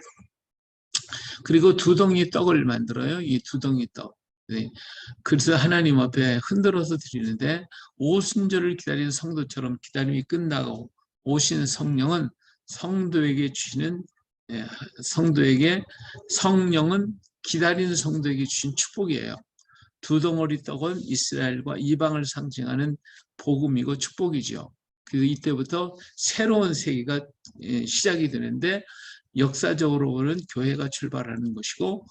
그리고 2덩이 떡을 만들어요. 이 2덩이 떡. 네. 그래서 하나님 앞에 흔들어서 드리는데 오순절을 기다리는 성도처럼 기다림이 끝나고 오신 성령은 성도에게 주시는 성도에게 성령은 기다리는 성도에게 주신 축복이에요. 2덩어리 떡은 이스라엘과 이방을 상징하는 복음이고 축복이죠. 그래서 이때부터 새로운 세기가 시작이 되는데 역사적으로는 교회가 출발하는 것이고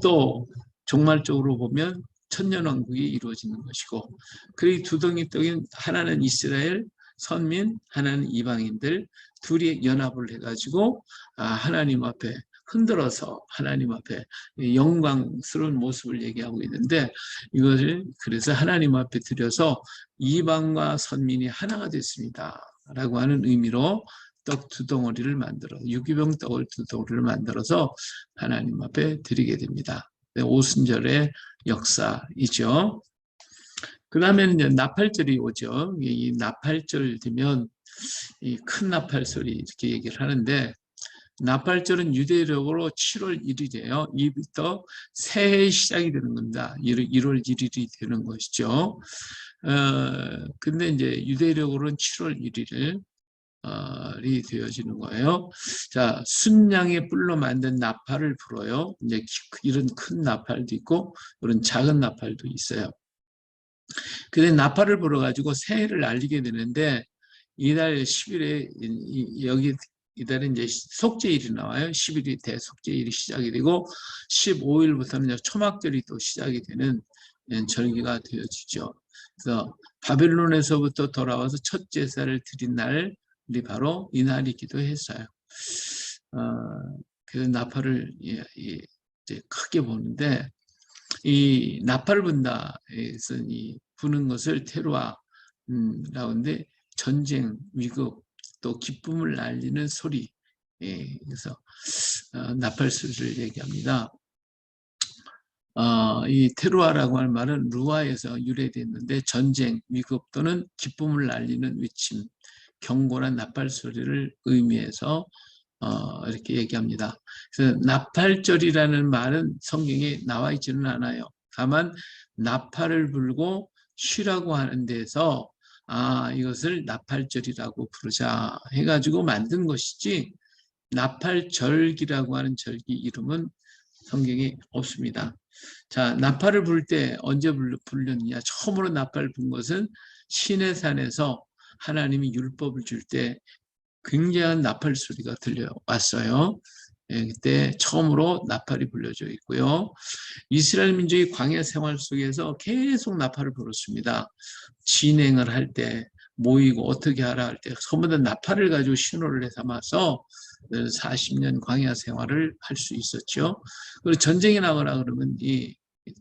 또 종말적으로 보면 천년왕국이 이루어지는 것이고 그리고 2덩이 떡인 하나는 이스라엘 선민, 하나는 이방인들 둘이 연합을 해가지고 하나님 앞에 흔들어서 하나님 앞에 영광스러운 모습을 얘기하고 있는데 이것을 그래서 하나님 앞에 드려서 이방과 선민이 하나가 됐습니다 라고 하는 의미로 떡 2덩어리를 만들어 유기병 떡을 2덩어리를 만들어서 하나님 앞에 드리게 됩니다. 오순절의 역사이죠. 그 다음에는 이제 나팔절이 오죠. 이 나팔절 되면 이 큰 나팔 소리 이렇게 얘기를 하는데 나팔절은 유대력으로 7월 1일이에요. 이부터 새해 시작이 되는 겁니다. 1월 1일이 되는 것이죠. 근데 이제 유대력으로는 7월 1일 이 되어지는 거예요. 자, 순양의 뿔로 만든 나팔을 불어요. 이제 이런 큰 나팔도 있고 이런 작은 나팔도 있어요. 근데 나팔을 불어가지고 새해를 알리게 되는데 이달 10일에 여기 이달은 이제 속죄일이 나와요. 10일이 대속죄일이 시작이 되고 15일부터는 초막절이 또 시작이 되는 절기가 되어지죠. 그래서 바벨론에서부터 돌아와서 첫 제사를 드린 날이 바로 이날이기도 했어요. 그래서 나팔을 이제 크게 보는데 이 나팔을 분다에서 이 부는 것을 테루아라고 하는데 전쟁, 위급, 또 기쁨을 알리는 소리. 그래서 나팔 소리를 얘기합니다. 이 테루아라고 하는 말은 루아에서 유래됐는데 전쟁, 위급 또는 기쁨을 알리는 외침, 경고나 나팔 소리를 의미해서 이렇게 얘기합니다. 그래서 나팔절이라는 말은 성경에 나와 있지는 않아요. 다만 나팔을 불고 쉬라고 하는 데서 이것을 나팔절이라고 부르자 해가지고 만든 것이지 나팔절기라고 하는 절기 이름은 성경에 없습니다. 자, 나팔을 불 때 언제 불렸느냐? 처음으로 나팔을 불 것은 시내산에서 하나님이 율법을 줄 때 굉장한 나팔 소리가 들려왔어요. 그때 처음으로 나팔이 불려져 있고요. 이스라엘 민족이 광야 생활 속에서 계속 나팔을 불었습니다. 진행을 할 때 모이고 어떻게 하라 할 때 전부 다 나팔을 가지고 신호를 삼아서 40년 광야 생활을 할 수 있었죠. 그리고 전쟁에 나가라 그러면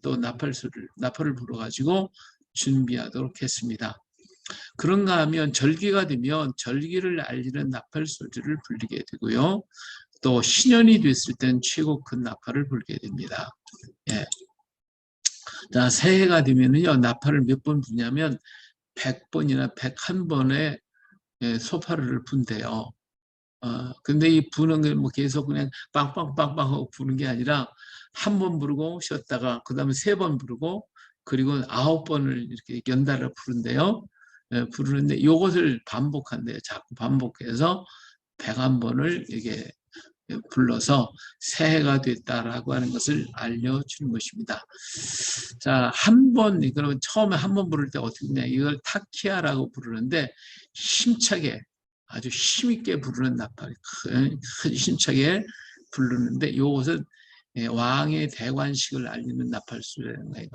또 나팔을 불어가지고 준비하도록 했습니다. 그런가 하면 절기가 되면 절기를 알리는 나팔 소리를 불리게 되고요. 또 신년이 됐을 땐 최고 큰 나팔을 불게 됩니다. 예. 자, 새해가 되면은요, 나팔을 몇 번 부냐면 100번이나 101번의 소파를 분대요. 근데 이 부는 게 뭐 계속 그냥 빵빵빵빵 하고 부는 게 아니라 한 번 부르고 쉬었다가 그 다음에 3번 부르고 그리고 9번을 이렇게 연달아 부른대요. 부르는데 이것을 반복한대요. 자꾸 반복해서 101번을 이게 불러서 새해가 됐다라고 하는 것을 알려주는 것입니다. 자, 한 번, 그러면 처음에 한 번 부를 때 어떻게 되냐. 이걸 타키아라고 부르는데 힘차게, 아주 힘있게 부르는 나팔이 큰 힘차게 부르는데 이것은 왕의 대관식을 알리는 나팔소리라는 거예요.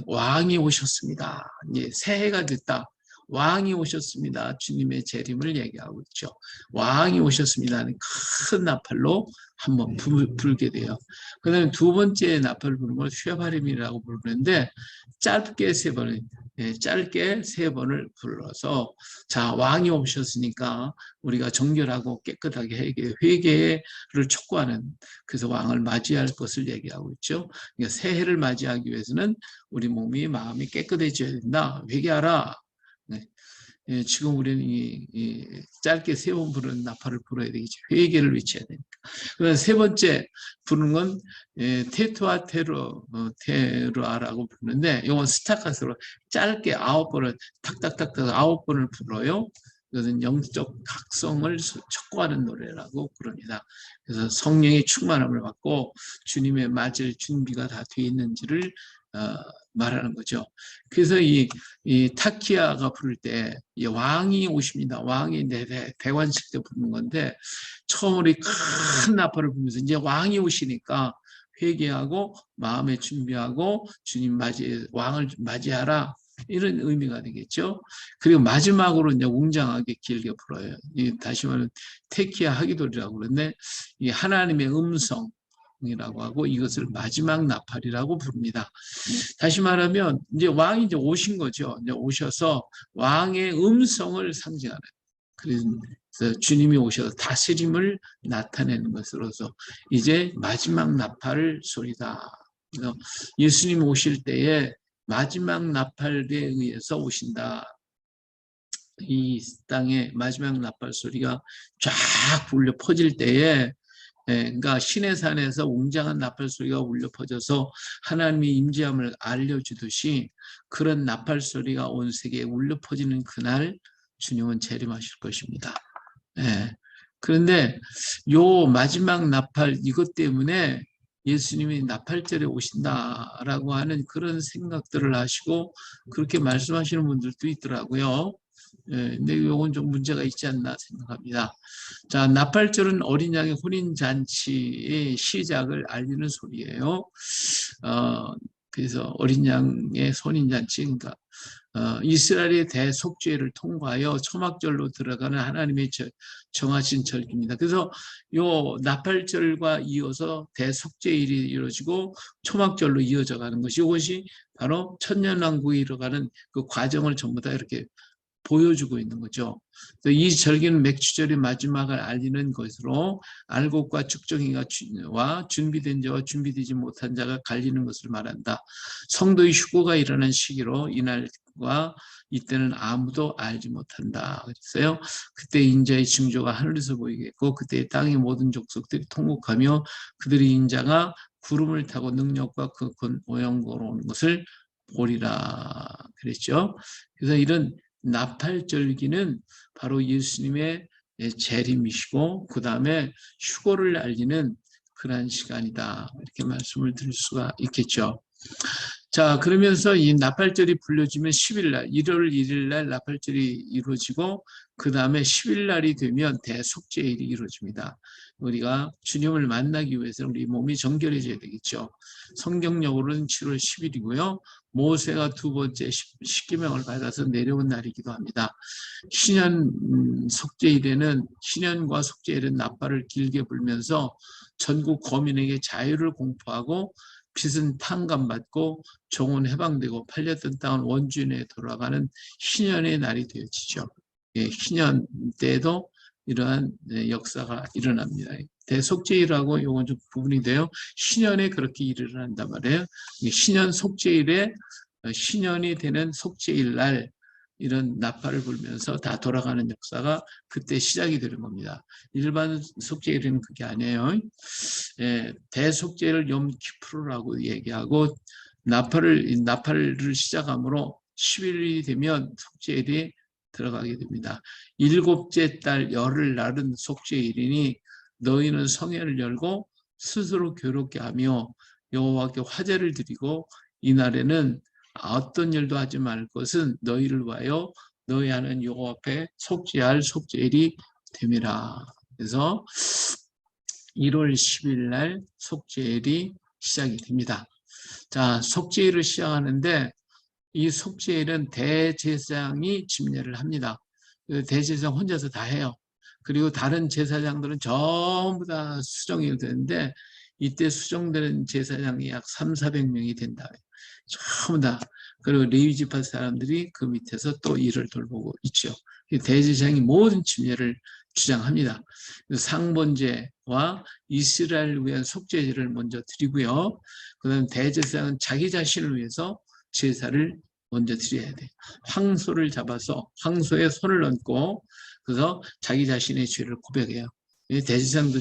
왕이 오셨습니다. 새해가 됐다. 왕이 오셨습니다. 주님의 재림을 얘기하고 있죠. 왕이 오셨습니다는 큰 나팔로 한번 불게 돼요. 그 다음에 두 번째 나팔을 부르는 걸 휘바림이라고 부르는데 짧게 세 번을 불러서 자, 왕이 오셨으니까 우리가 정결하고 깨끗하게 회개를 촉구하는, 그래서 왕을 맞이할 것을 얘기하고 있죠. 그러니까 새해를 맞이하기 위해서는 우리 몸이 마음이 깨끗해져야 된다. 회개하라. 네. 지금 우리는 이 짧게 세 번 부르는 나팔을 불어야 되겠죠. 회개를 외쳐야 되니까. 그래서 세 번째 부르는 건 테투아 테루아라고 부르는데 이건 스타카스로 짧게 9번을 탁탁탁탁 9번을 불어요. 이것은 영적 각성을 촉구하는 노래라고 부릅니다. 그래서 성령의 충만함을 받고 주님의 맞을 준비가 다 되어 있는지를 말하는 거죠. 그래서 이 타키아가 부를 때 왕이 오십니다. 왕이 대관식 때 부르는 건데 처음으로 큰 나팔을 불면서 이제 왕이 오시니까 회개하고 마음에 준비하고 주님 왕을 맞이하라, 이런 의미가 되겠죠. 그리고 마지막으로 이제 웅장하게 길게 불어요. 다시 말하면 테키아 하기돌이라고 그러는데 이 하나님의 음성 이라고 하고 이것을 마지막 나팔이라고 부릅니다. 다시 말하면 이제 왕이 이제 오신 거죠. 이제 오셔서 왕의 음성을 상징하는, 그래서 주님이 오셔서 다스림을 나타내는 것으로서 이제 마지막 나팔 소리다. 그래서 예수님 오실 때에 마지막 나팔에 의해서 오신다. 이 땅에 마지막 나팔 소리가 쫙 울려 퍼질 때에, 그러니까 시내산에서 웅장한 나팔 소리가 울려 퍼져서 하나님의 임재함을 알려주듯이 그런 나팔 소리가 온 세계에 울려 퍼지는 그날 주님은 재림하실 것입니다. 그런데 요 마지막 나팔, 이것 때문에 예수님이 나팔절에 오신다라고 하는 그런 생각들을 하시고 그렇게 말씀하시는 분들도 있더라고요. 근데 이건 좀 문제가 있지 않나 생각합니다. 자, 나팔절은 어린 양의 혼인 잔치의 시작을 알리는 소리예요. 그래서 어린 양의 혼인 잔치, 그러니까 이스라엘의 대속죄를 통과하여 초막절로 들어가는 하나님의 정하신 절기입니다. 그래서 요 나팔절과 이어서 대속죄일이 이루어지고 초막절로 이어져 가는 것이, 이것이 바로 천년왕국에 이뤄가는 그 과정을 전부 다 이렇게 보여주고 있는 거죠. 이 절기는 맥추절의 마지막을 알리는 것으로 알곡과 죽정이와 준비된 자와 준비되지 못한 자가 갈리는 것을 말한다. 성도의 휴거가 일어난 시기로 이날과 이때는 아무도 알지 못한다 그랬어요. 그때 인자의 징조가 하늘에서 보이겠고 그때 땅의 모든 족속들이 통곡하며 그들의 인자가 구름을 타고 능력과 그 오영으로 오는 것을 보리라 그랬죠. 그래서 이런 나팔절기는 바로 예수님의 재림이시고 그 다음에 휴거를 알리는 그러한 시간이다, 이렇게 말씀을 드릴 수가 있겠죠. 자, 그러면서 이 나팔절이 불려지면 10일날 1월 1일날 나팔절이 이루어지고 그 다음에 10일날이 되면 대속죄일이 이루어집니다. 우리가 주님을 만나기 위해서는 우리 몸이 정결해져야 되겠죠. 성경적으로는 7월 10일이고요. 모세가 두 번째 십계명을 받아서 내려온 날이기도 합니다. 신년 속죄일에는, 신년과 속죄일은 나팔을 길게 불면서 전국 거민에게 자유를 공포하고 빚은 탕감받고 종은 해방되고 팔렸던 땅은 원주인에 돌아가는 희년의 날이 되어지죠. 희년 때에도 이러한 역사가 일어납니다. 대속죄일하고 이건 좀 구분이 돼요. 신년에 그렇게 일어난단 말이에요. 신년 속죄일에, 신년이 되는 속죄일 날 이런 나팔을 불면서 다 돌아가는 역사가 그때 시작이 되는 겁니다. 일반 속죄일은 그게 아니에요. 대속죄를 염키프르라고 얘기하고 나팔을 시작함으로 10일이 되면 속죄일이 들어가게 됩니다. 일곱째 달 열흘날은 속죄일이니 너희는 성회를 열고 스스로 교롭게 하며 여호와께 화제를 드리고 이날에는 어떤 일도 하지 말 것은 너희를 위하여 너희 하는 여호와 앞에 속죄할 속죄일이 됨이라. 그래서 1월 10일 날 속죄일이 시작이 됩니다. 자, 속죄일을 시작하는데 이 속죄일은 대제사장이 집례를 합니다. 대제사장 혼자서 다 해요. 그리고 다른 제사장들은 전부 다 수정이 되는데 이때 수정되는 제사장이 약 300~400명이 된다. 전부 다. 그리고 레위 지파 사람들이 그 밑에서 또 일을 돌보고 있죠. 대제사장이 모든 집례를 주장합니다. 상번제와 이스라엘을 위한 속죄제를 먼저 드리고요. 그 다음 대제사장은 자기 자신을 위해서 제사를 먼저 드려야 돼요. 황소를 잡아서 황소에 손을 얹고 그래서 자기 자신의 죄를 고백해요. 대제사장도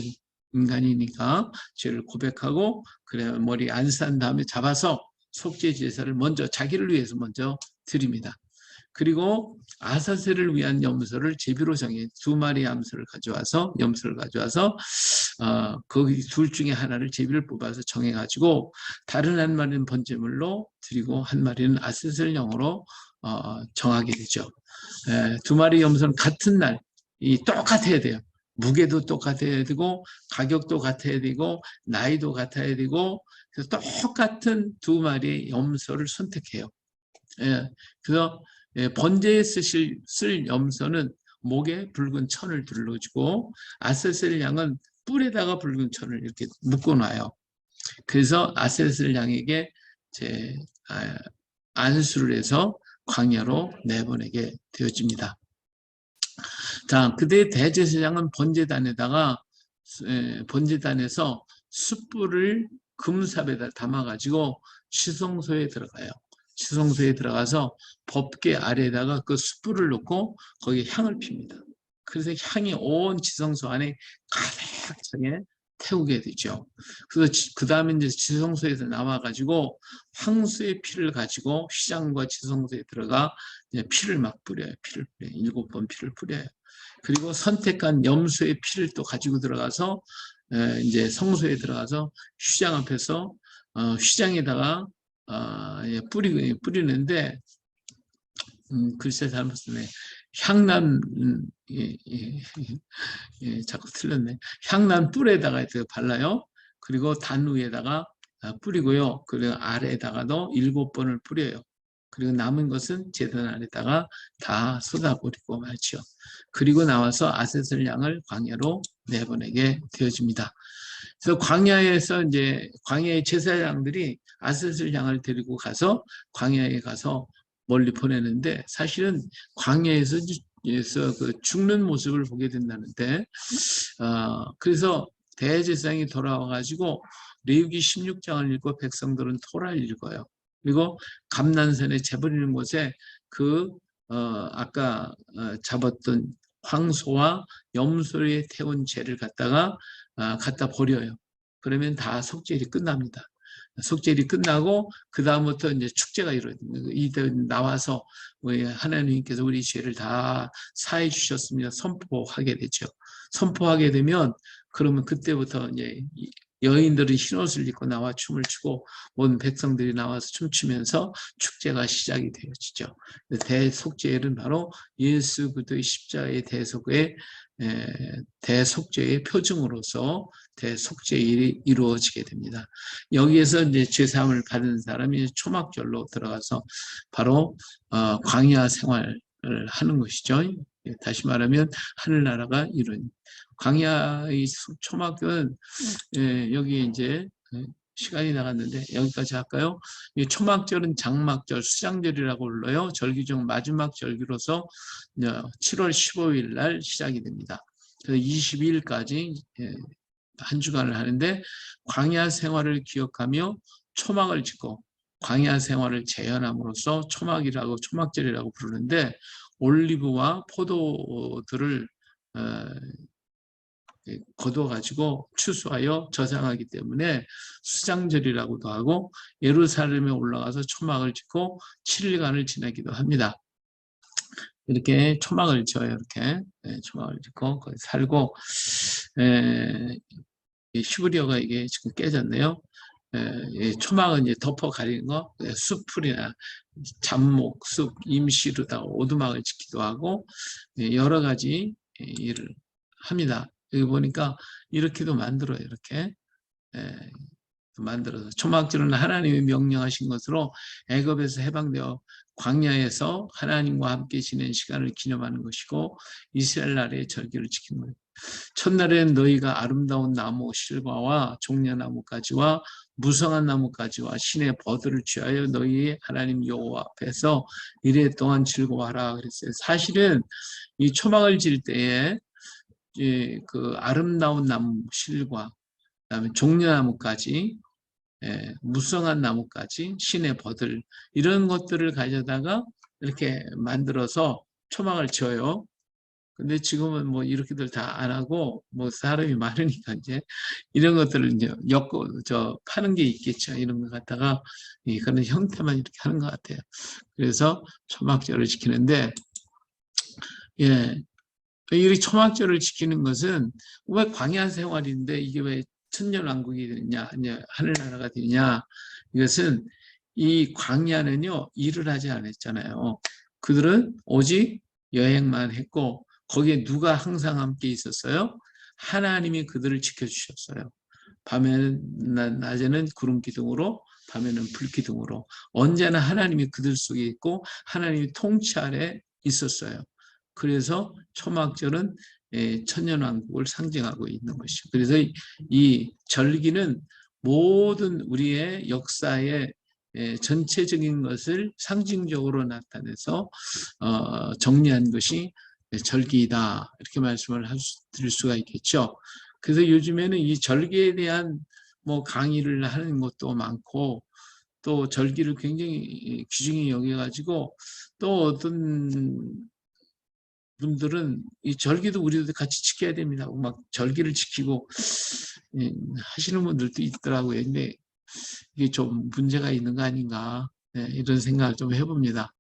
인간이니까 죄를 고백하고 그래 머리 안 싼 다음에 잡아서 속죄 제사를 먼저 자기를 위해서 먼저 드립니다. 그리고 아사셀을 위한 염소를 제비로 정해 2마리 염소를 가져와서 거기 둘 중에 하나를 제비를 뽑아서 정해가지고 다른 한 마리는 번제물로 드리고 한 마리는 아사셀령으로 정하게 되죠. 2마리 염소는 같은 날 똑같아야 돼요. 무게도 똑같아야 되고 가격도 같아야 되고 나이도 같아야 되고 그래서 똑같은 2마리의 염소를 선택해요. 그래서 번제에 쓸 염소는 목에 붉은 천을 둘러주고 아세셀 양은 뿔에다가 붉은 천을 이렇게 묶어놔요. 그래서 아세셀 양에게 안수를 해서 광야로 내보내게 되어집니다. 자, 그때 대제사장은 번제단에서 숯불을 금삽에다 담아가지고 시성소에 들어가요. 시성소에 들어가서 법궤 아래에다가 그 숯불을 놓고 거기에 향을 핍니다. 그래서 향이 온 지성소 안에 가득 차게 태우게 되죠. 그래서 그 다음에 이제 지성소에서 나와가지고 황소의 피를 가지고 휘장과 지성소에 들어가 이제 피를 막 뿌려요. 7번 피를 뿌려요. 그리고 선택한 염소의 피를 또 가지고 들어가서 이제 성소에 들어가서 휘장 앞에서 휘장에다가 뿌리는데 글쎄 잘못 쓰네. 향난 자꾸 틀렸네. 향난 뿔에다가 발라요. 그리고 단 위에다가 뿌리고요. 그리고 아래에다가도 7번을 뿌려요. 그리고 남은 것은 제단 아래다가 다 쏟아버리고 말죠. 그리고 나와서 아세셀 양을 광야로 내보내게 되어집니다. 그래서 광야에서 이제 광야의 제사장들이 아세셀 양을 데리고 가서 광야에 가서 멀리 보내는데 사실은 광야에서 그 죽는 모습을 보게 된다는데 그래서 대제사장이 돌아와가지고 레위기 16장을 읽고 백성들은 토라를 읽어요. 그리고 감난산에 재버리는 곳에 아까 잡았던 황소와 염소에 태운 죄를 갖다 버려요. 그러면 다 속죄일이 끝납니다. 속죄일이 끝나고 그 다음부터 이제 축제가 이루어집니다. 이들 나와서 하나님께서 우리 죄를 다 사해 주셨습니다. 선포하게 되죠. 선포하게 되면 그러면 그때부터 이제 여인들은 흰옷을 입고 나와 춤을 추고 온 백성들이 나와서 춤추면서 축제가 시작이 되어지죠. 대속죄일은 바로 예수 그리스도의 십자가의 대속죄의 표징으로서 대속죄일이 이루어지게 됩니다. 여기에서 이제 죄사함을 받은 사람이 초막절로 들어가서 바로 광야 생활을 하는 것이죠. 다시 말하면 하늘나라가 이룬 광야의 초막은 여기 이제 시간이 나갔는데 여기까지 할까요? 이 초막절은 장막절, 수장절이라고 불러요. 절기 중 마지막 절기로서 7월 15일 날 시작이 됩니다. 그래서 22일까지 한 주간을 하는데 광야 생활을 기억하며 초막을 짓고 광야 생활을 재현함으로써 초막절이라고 부르는데 올리브와 포도들을 거둬가지고 추수하여 저장하기 때문에 수장절이라고도 하고 예루살렘에 올라가서 초막을 짓고 7일간을 지내기도 합니다. 이렇게 초막을 지어요. 이렇게 초막을 짓고 거기 살고 이 히브리어가 이게 지금 깨졌네요. 이 초막은 이제 덮어 가리는 거, 숲풀이나 잡목, 숲, 임시로다 오두막을 짓기도 하고 여러 가지 일을 합니다. 여기 보니까 이렇게도 만들어요. 이렇게 만들어서 초막절은 하나님이 명령하신 것으로 애굽에서 해방되어 광야에서 하나님과 함께 지낸 시간을 기념하는 것이고 이스라엘 나라의 절기를 지키는 거예요. 첫날에는 너희가 아름다운 나무 실과와 종려나무까지와 무성한 나무까지와 신의 버들을 취하여 너희의 하나님 여호와 앞에서 이래 동안 즐거워하라 그랬어요. 사실은 이 초막을 질 때에 그 아름다운 나무 실과 그다음에 종려나무까지 무성한 나무까지 신의 버들 이런 것들을 가져다가 이렇게 만들어서 초막을 지어요. 근데 지금은 뭐 이렇게들 다 안 하고 뭐 사람이 많으니까 이제 이런 것들을 이제 파는 게 있겠죠. 이런 거 갖다가 그런 형태만 이렇게 하는 것 같아요. 그래서 초막절을 지키는데 이 초막절을 지키는 것은 왜 광야 생활인데 이게 왜 천년왕국이 되느냐, 하늘나라가 되느냐? 이것은 이 광야는요 일을 하지 않았잖아요. 그들은 오직 여행만 했고 거기에 누가 항상 함께 있었어요? 하나님이 그들을 지켜주셨어요. 밤에는 낮에는 구름 기둥으로, 밤에는 불 기둥으로 언제나 하나님이 그들 속에 있고 하나님이 통치 아래 있었어요. 그래서 초막절은 천년왕국을 상징하고 있는 것이죠. 그래서 이 절기는 모든 우리의 역사의 전체적인 것을 상징적으로 나타내서 정리한 것이 절기이다 이렇게 말씀을 드릴 수가 있겠죠. 그래서 요즘에는 이 절기에 대한 뭐 강의를 하는 것도 많고 또 절기를 굉장히 귀중히 여겨가지고 또 어떤 분들은 이 절기도 우리도 같이 지켜야 됩니다. 막 절기를 지키고 하시는 분들도 있더라고요. 근데 이게 좀 문제가 있는 거 아닌가 이런 생각을 좀 해봅니다.